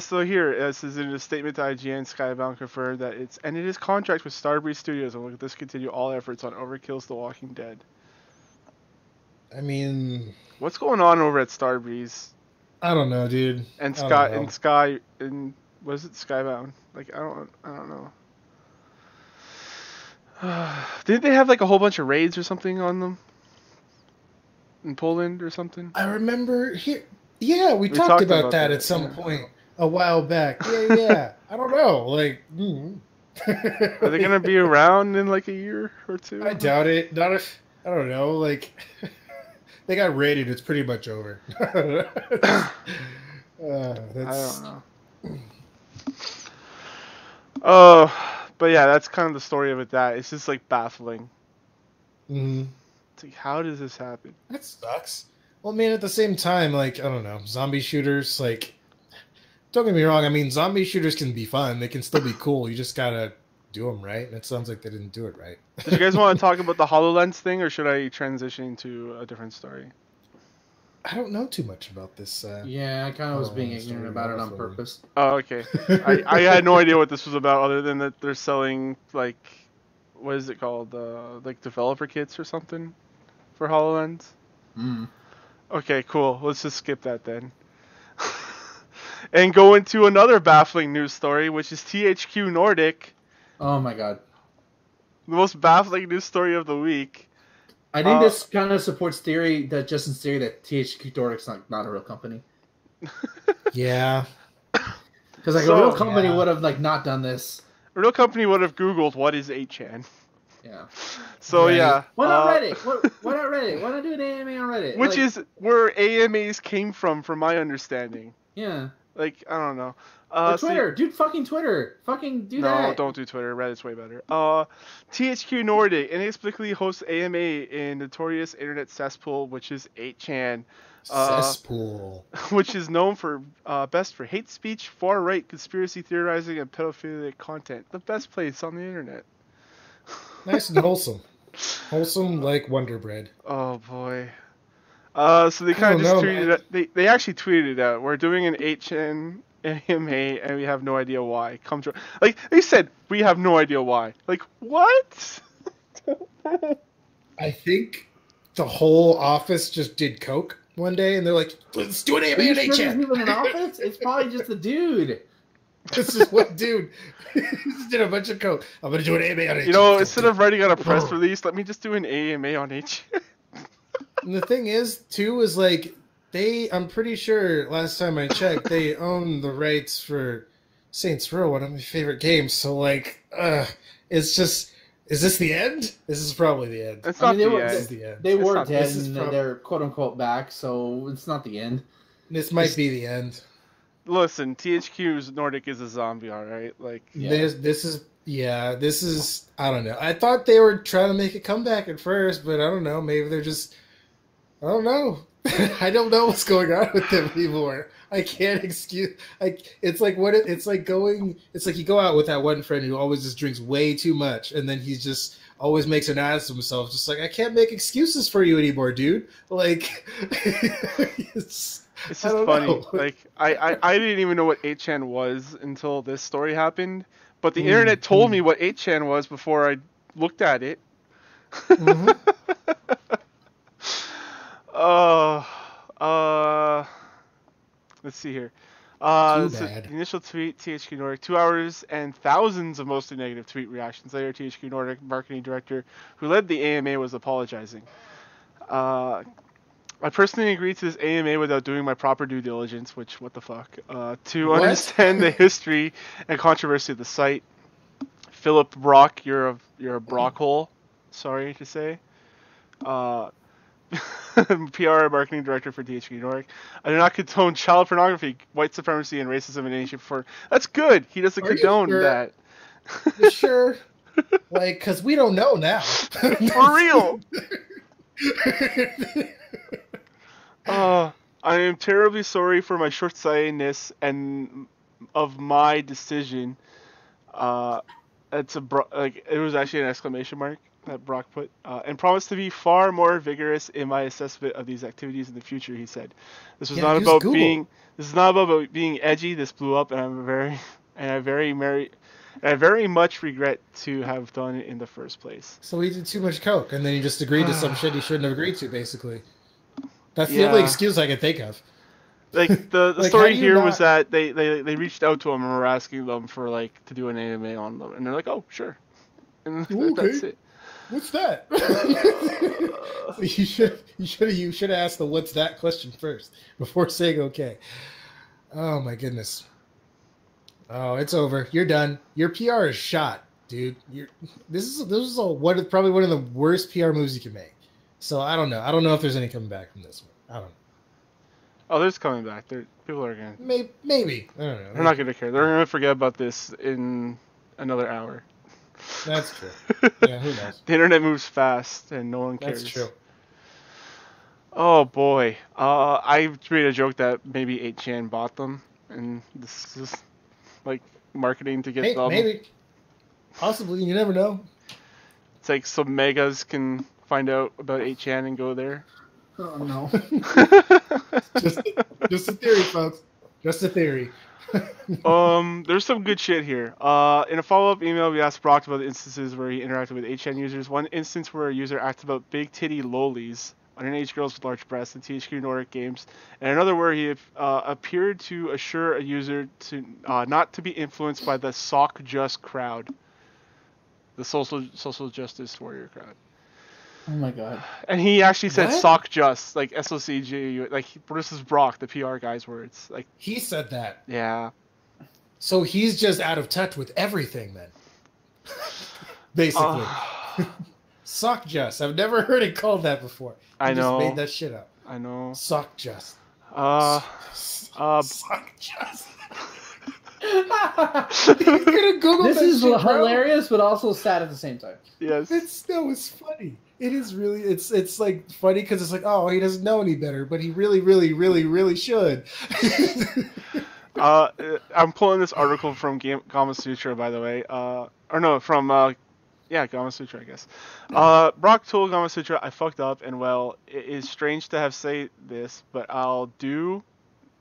So here, this is in a statement to IGN, Skybound confirmed that it's ended its contract with Starbreeze Studios and will discontinue all efforts on Overkill's The Walking Dead. I mean, what's going on over at Starbreeze? I don't know, dude. And what is it, Skybound? Like I don't know. Didn't they have like a whole bunch of raids or something on them in Poland or something? I remember here. Yeah, we We talked talked about about that that, at some yeah. point a while back. Yeah. I don't know. Like, Are they gonna be around in like a year or I two? doubt it. Not if I don't know. Like, they got rated. It's pretty much over. I don't That's know. Oh, but yeah, that's kind of the story of it. That it's just like baffling. mhm. It's like, how does this happen? That sucks. Well, man, at the same time, like, I don't know, zombie shooters, like, don't get me wrong. I mean, zombie shooters can be fun. They can still be cool. You just gotta do them right. And it sounds like they didn't do it right. Did you guys want to talk about the HoloLens thing, or should I transition to a different story? I don't know too much about this. Yeah, I kind of was being Oh, ignorant sorry, about it on Warframe. purpose. Oh, okay. I had no idea what this was about, other than that they're selling like, what is it called? Like developer kits or something for HoloLens. Mm. Okay, cool. Let's just skip that then. And go into another baffling news story, which is THQ Nordic, Oh my god. the most baffling news story of the week. I think this kind of supports Justin's theory that THQ Nordic's not a real company. Yeah. Because like a So- real company Yeah. would have like not done this. A real company would have Googled what is 8chan. Yeah. So Right. yeah. Why not Reddit? Why not Reddit? Why not do an AMA on Reddit? Which Like, is where AMAs came from my understanding. yeah. Like, I don't know. Or So- Twitter, dude. Fucking Twitter. Fucking do no, that. don't do Twitter. Reddit's way better. THQ Nordic inexplicably hosts AMA in notorious internet cesspool, which is 8chan, Cesspool. which is known for best for hate speech, far right conspiracy theorizing, and pedophilic content. The best place on the internet. Nice and wholesome. Wholesome like Wonder Bread. Oh boy. So they kind of just know, tweeted it. They actually tweeted it out. We're doing an 8chan AMA and we have no idea why. Come to like they said we have no idea why. Like what? I think the whole office just did coke one day, and they're like, "Let's do an Are AMA you and sure there's 8chan." people in an office? It's probably just a dude. This is what, dude. He just did a bunch of coke. I'm gonna do an AMA on 8chan. You know, instead of writing out a press release, let me just do an AMA on 8chan. And the thing is, too, is like I'm pretty sure last time I checked, they own the rights for Saints Row, one of my favorite games. So like, it's just, is this the end? This is probably the end. It's I not mean, the they end. This is the end. They were not- dead this is and prob- they're quote unquote back, so it's not the end. This might be the end. Listen, THQ's Nordic is a zombie, alright? Like, Yeah. This is I don't know. I thought they were trying to make a comeback at first, but I don't know. Maybe they're just, I don't know. I don't know what's going on with them anymore. I can't excuse. It's like it's like you go out with that one friend who always just drinks way too much, and then he's just always makes an ass of himself. Just like, I can't make excuses for you anymore, dude. Like, it's it's I just don't funny. know. Like, I didn't even know what 8chan was until this story happened. But the internet told me what 8chan was before I looked at it. Mhm. Let's see here. Too So bad. the initial tweet, THQ Nordic, 2 hours and thousands of mostly negative tweet reactions later. THQ Nordic marketing director, who led the AMA, was apologizing. I personally agreed to this AMA without doing my proper due diligence, which, what the fuck, to What? understand the history and controversy of the site. Philip Brock, you're a Brockhole, sorry to say. PR marketing director for THQ Nordic. I do not condone child pornography, white supremacy, and racism in any shape or form. That's good. He doesn't Are you condone sure? that. You sure? Like, because we don't know now. For real. I am terribly sorry for my short-sightedness and of my decision. It was actually an exclamation mark that Brock put, and promised to be far more vigorous in my assessment of these activities in the future. He said, "This was Yeah, not use about Google. being. This is not about being edgy. This blew up, and I very much regret to have done it in the first place." So he did too much coke, and then he just agreed to some shit he shouldn't have agreed to, basically. That's the only Yeah. excuse I can think of. Like the Like, how story do you here not- was that they reached out to him and were asking them for like to do an AMA on them, and they're like, "Oh, sure," and Okay. that's it. What's that? you should have asked the "What's that?" question first before saying okay. Oh my goodness. Oh, it's over. You're done. Your PR is shot, dude. This is probably one of the worst PR moves you can make. So I don't know. I don't know if there's any coming back from this one. I don't know. Oh, there's coming back. People are gonna. Maybe. I don't know. They're not gonna care. They're gonna forget about this in another hour. That's true. Yeah, who knows? The internet moves fast, and no one cares. That's true. Oh boy. I made a joke that maybe 8chan bought them, and this is like marketing to get them. Maybe. Possibly. You never know. It's like so megas can find out about 8chan and go there. Oh no. just a theory, folks. Just a theory. There's some good shit here. In a follow-up email, we asked Brock about the instances where he interacted with 8chan users. One instance where a user asked about big titty lolies, underage girls with large breasts, in THQ Nordic games, and another where he appeared to assure a user to not to be influenced by the sock just crowd, the social justice warrior crowd. Oh my god. And he actually said What? sock just, like SOCJ, like this is Brock, the PR guy's words. Like He said that. yeah. So he's just out of touch with everything then. Basically. Sock just. I've never heard it called that before. I know. Just made that shit up. I know. Sock just. Sock just. You're gonna Google This that is shit, bro. hilarious, but also sad at the same time. Yes. It's funny. It is really. It's like funny because it's like, oh, he doesn't know any better, but he really, really, really, really should. I'm pulling this article from Gama Sutra, by the way. From Gama Sutra, I guess. Brock told Gama Sutra, I fucked up, and well, it is strange to have say this, but I'll do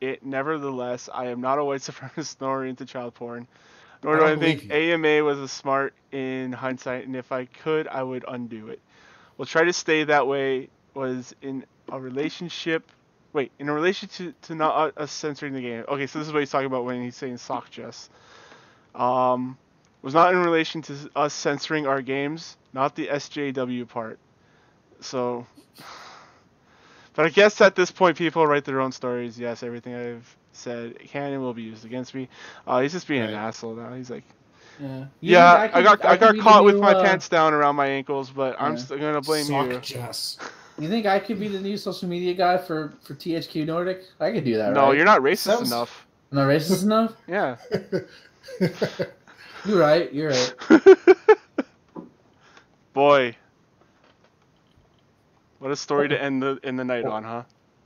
it nevertheless. I am not a white supremacist nor into child porn. Nor do I think AMA was a smart in hindsight, and if I could, I would undo it. We'll try to stay that way. Was in a relationship. Wait, in a relation to not us censoring the game. Okay, so this is what he's talking about when he's saying sock just. Was not in relation to us censoring our games, not the SJW part. So, but I guess at this point, people write their own stories. Yes, everything I've said can and will be used against me. He's just being an asshole now. He's like, yeah, I got caught with my pants down around my ankles, but I'm still gonna blame you. You think I could be the new social media guy for THQ Nordic? I could do that, right? No, you're not racist enough. I'm not racist enough? Yeah. You're right. Boy. What a story to end the night on, huh?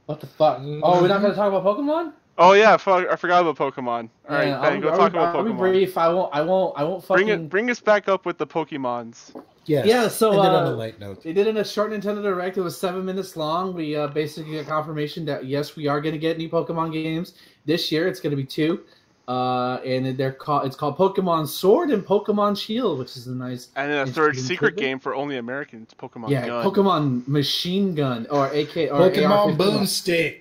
What the fuck? Oh, we're not gonna talk about Pokemon? Oh yeah, I forgot about Pokemon. All right, Ben, go talk about Pokemon. I'll be brief. I won't fucking bring us back up with the Pokemons. Yes. Yeah. So ended on a light note. They did in a short Nintendo Direct. It was 7 minutes long. We basically got confirmation that yes, we are gonna get new Pokemon games this year. It's gonna be 2, and it's called Pokemon Sword and Pokemon Shield, which is a nice. And then a third secret game for only Americans, Pokemon Gun. Pokemon Machine Gun or Pokemon Boomstick.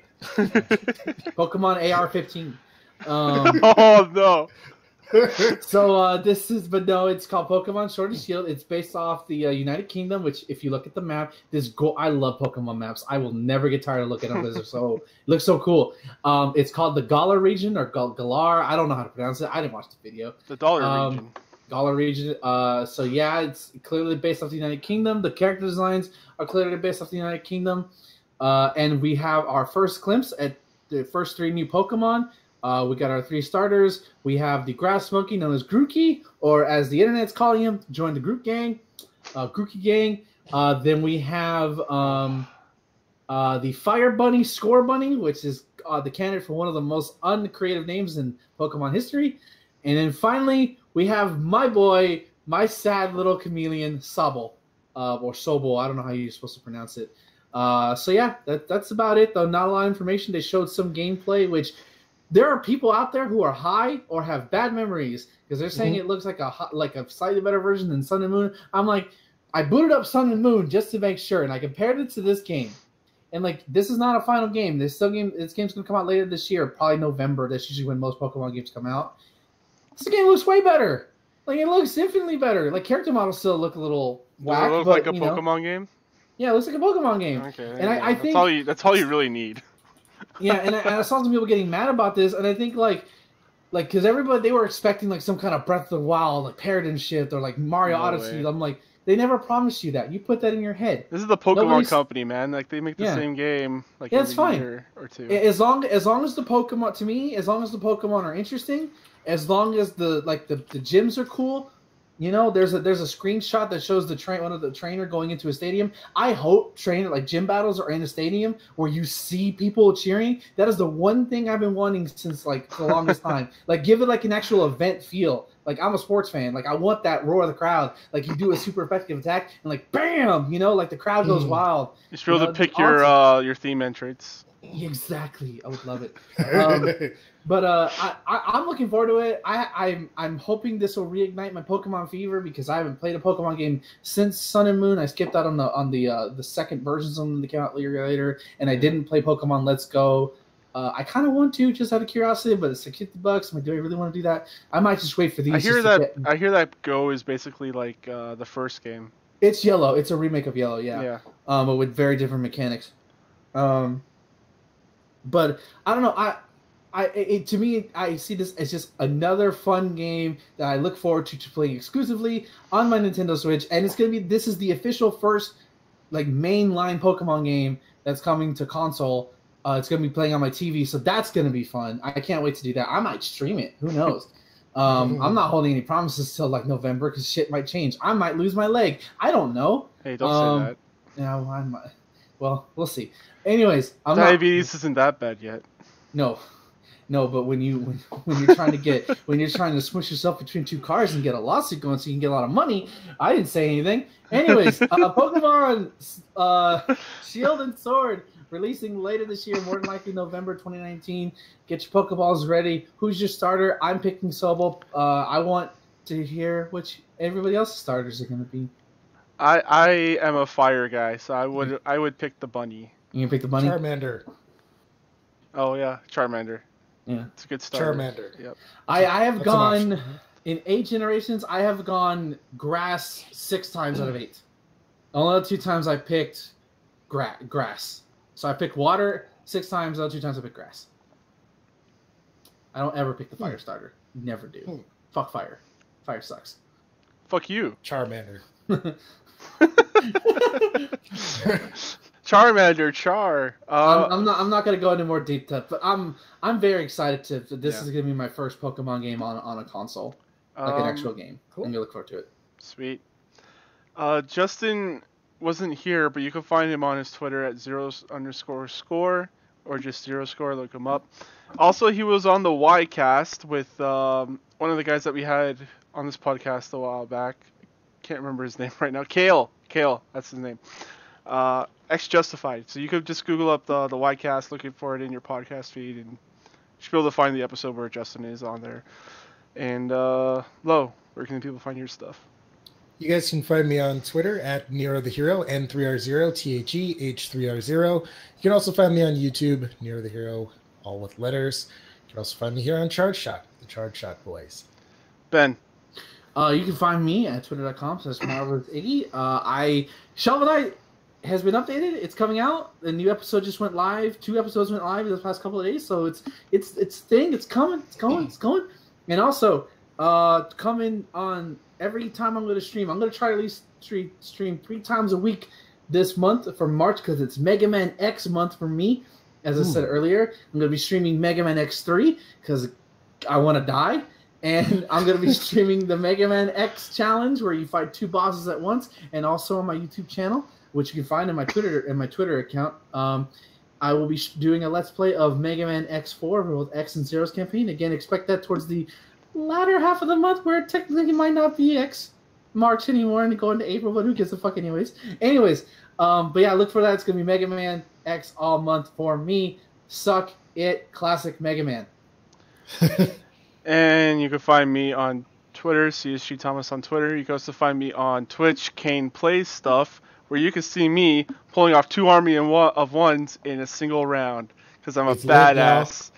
Pokemon AR-15. Oh no! So it's called Pokemon Sword and Shield. It's based off the United Kingdom, which if you look at the map, I love Pokemon maps. I will never get tired of looking at them. It looks so cool. It's called the Galar region or Galar. I don't know how to pronounce it. I didn't watch the video. The Dollar region. Galar region. So yeah, it's clearly based off the United Kingdom. The character designs are clearly based off the United Kingdom. And we have our first glimpse at the first 3 new Pokemon. We got our 3 starters. We have the grass monkey known as Grookey, or as the internet's calling him, join the Grook gang, Grookey gang. Then we have the Fire Bunny, Score Bunny, which is the candidate for one of the most uncreative names in Pokemon history. And then finally, we have my boy, my sad little chameleon, Sobble, or Sobble. I don't know how you're supposed to pronounce it. So yeah, that's about it, though. Not a lot of information. They showed some gameplay, which there are people out there who are high or have bad memories because they're saying it looks like a slightly better version than Sun and Moon. I'm like, I booted up Sun and Moon just to make sure, and I compared it to this game. And like, this is not a final game. This game's gonna come out later this year, probably November. That's usually when most Pokemon games come out. This game looks way better. Like it looks infinitely better. Like character models still look a little whack. Does it look but, like a Pokemon game? Yeah, it looks like a Pokemon game. Okay, And I think that's all you really need. Yeah, and I saw some people getting mad about this, and I think like because everybody they were expecting like some kind of Breath of the Wild, like Paradigm Shift or like Mario Odyssey. Way. I'm like, they never promised you that. You put that in your head. This is the Pokemon company, man. Like they make the same game like it's every fine. year or two. As long as the Pokemon to me, as long as the Pokemon are interesting, as long as the gyms are cool. You know, there's a screenshot that shows one of the trainer going into a stadium. I hope gym battles are in a stadium where you see people cheering. That is the one thing I've been wanting since like the longest time. Like give it like an actual event feel. Like I'm a sports fan. Like I want that roar of the crowd. Like you do a super effective attack and like bam, you know, like the crowd goes wild. You should be able to pick your theme entrance. Exactly, I would love it. But I'm looking forward to it. I'm hoping this will reignite my Pokemon fever because I haven't played a Pokemon game since Sun and Moon. I skipped out on the second versions of them that came out later, and I didn't play Pokemon Let's Go. I kind of want to just out of curiosity, but it's like $50. I'm like, do I really want to do that? I might just wait for these. I hear that Go is basically like the first game. It's Yellow. It's a remake of Yellow. Yeah. But with very different mechanics. But I don't know. To me, I see this as just another fun game that I look forward to playing exclusively on my Nintendo Switch, and this is the official first like mainline Pokemon game that's coming to console. It's gonna be playing on my TV, so that's gonna be fun. I can't wait to do that. I might stream it. Who knows? I'm not holding any promises till like November because shit might change. I might lose my leg. I don't know. Hey, don't say that. Yeah, I might. Well, we'll see. Anyways, diabetes isn't that bad yet. No, but when you're trying to smush yourself between two cars and get a lawsuit going so you can get a lot of money, I didn't say anything. Anyways, Pokemon Shield and Sword releasing later this year, more than likely November 2019. Get your Pokeballs ready. Who's your starter? I'm picking Sobel. I want to hear which everybody else's starters are going to be. I am a fire guy, so I would pick the bunny. You can pick the bunny? Charmander. Oh yeah, Charmander. Yeah, it's a good start. Charmander. Yep. I have gone in 8 generations. I have gone grass 6 times out of 8. Only 2 times I picked grass. So I picked water 6 times. The other 2 times I picked grass. I don't ever pick the fire starter. Never do. Fuck fire. Fire sucks. Fuck you. Charmander. Charmander, Char. I'm not gonna go into more deep depth, but I'm very excited this is gonna be my first Pokemon game on a console, like an actual game. Cool. I'm gonna look forward to it. Sweet. Justin wasn't here, but you can find him on his Twitter at @0_score or just 0score. Look him up. Also, he was on the Y-Cast with one of the guys that we had on this podcast a while back. Can't remember his name right now. Kale, that's his name. X Justified. So you could just Google up the Y-Cast, looking for it in your podcast feed, and you should be able to find the episode where Justin is on there. And Lo, where can people find your stuff? You guys can find me on Twitter at Nero the Hero, N3R0, THEH3R0. You can also find me on YouTube, Nero the Hero, all with letters. You can also find me here on Charge Shot, the Charge Shot Boys. Ben. You can find me at twitter.com/marvelousiggy. Shovel Knight has been updated. It's coming out. The new episode just went live. 2 episodes went live in the past couple of days, so it's thing. It's coming. It's going. And also, coming on every time I'm going to stream. I'm going to try to at least stream 3 times a week this month for March because it's Megaman X month for me. As I said earlier, I'm going to be streaming Megaman X3 because I want to die. And I'm going to be streaming the Megaman X challenge where you fight 2 bosses at once, and also on my YouTube channel, which you can find in my Twitter account. I will be doing a Let's Play of Megaman X4 for both X and Zero's campaign. Again, expect that towards the latter half of the month where technically it might not be X March anymore and go into April, but who gives a fuck anyways. But yeah, look for that. It's going to be Mega Man X all month for me. Suck it, classic Mega Man. And you can find me on Twitter, CSG Thomas on Twitter. You can also find me on Twitch, Kane Plays Stuff, where you can see me pulling off 2 army of ones in a single round, because I'm a badass.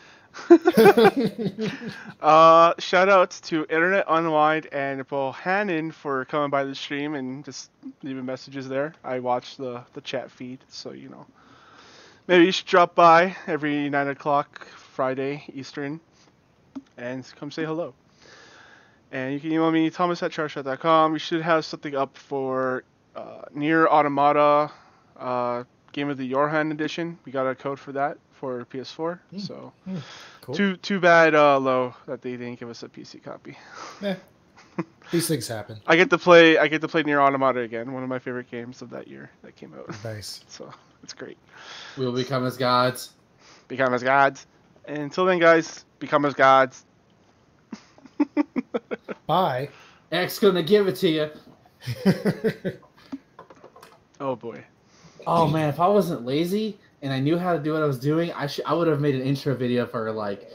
Shout outs to Internet Unwind and Bohannon for coming by the stream and just leaving messages there. I watch the chat feed, so you know. Maybe you should drop by every 9 o'clock Friday Eastern and come say hello. And you can email me, thomas@charshot.com. We should have something up for Nier Automata Game of the Yorhan edition. We got a code for that for PS4. So Cool. too bad, Low, that they didn't give us a PC copy. Yeah. These things happen. I get to play Nier Automata again, one of my favorite games of that year that came out. Nice. So it's great. We will become as gods. Become as gods. And until then, guys, become as gods. Bye. X gonna give it to you. Oh boy. Oh man, if I wasn't lazy and I knew how to do what I was doing, I would have made an intro video for like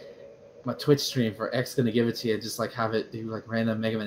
my Twitch stream for X gonna give it to you, just like have it do like random Megaman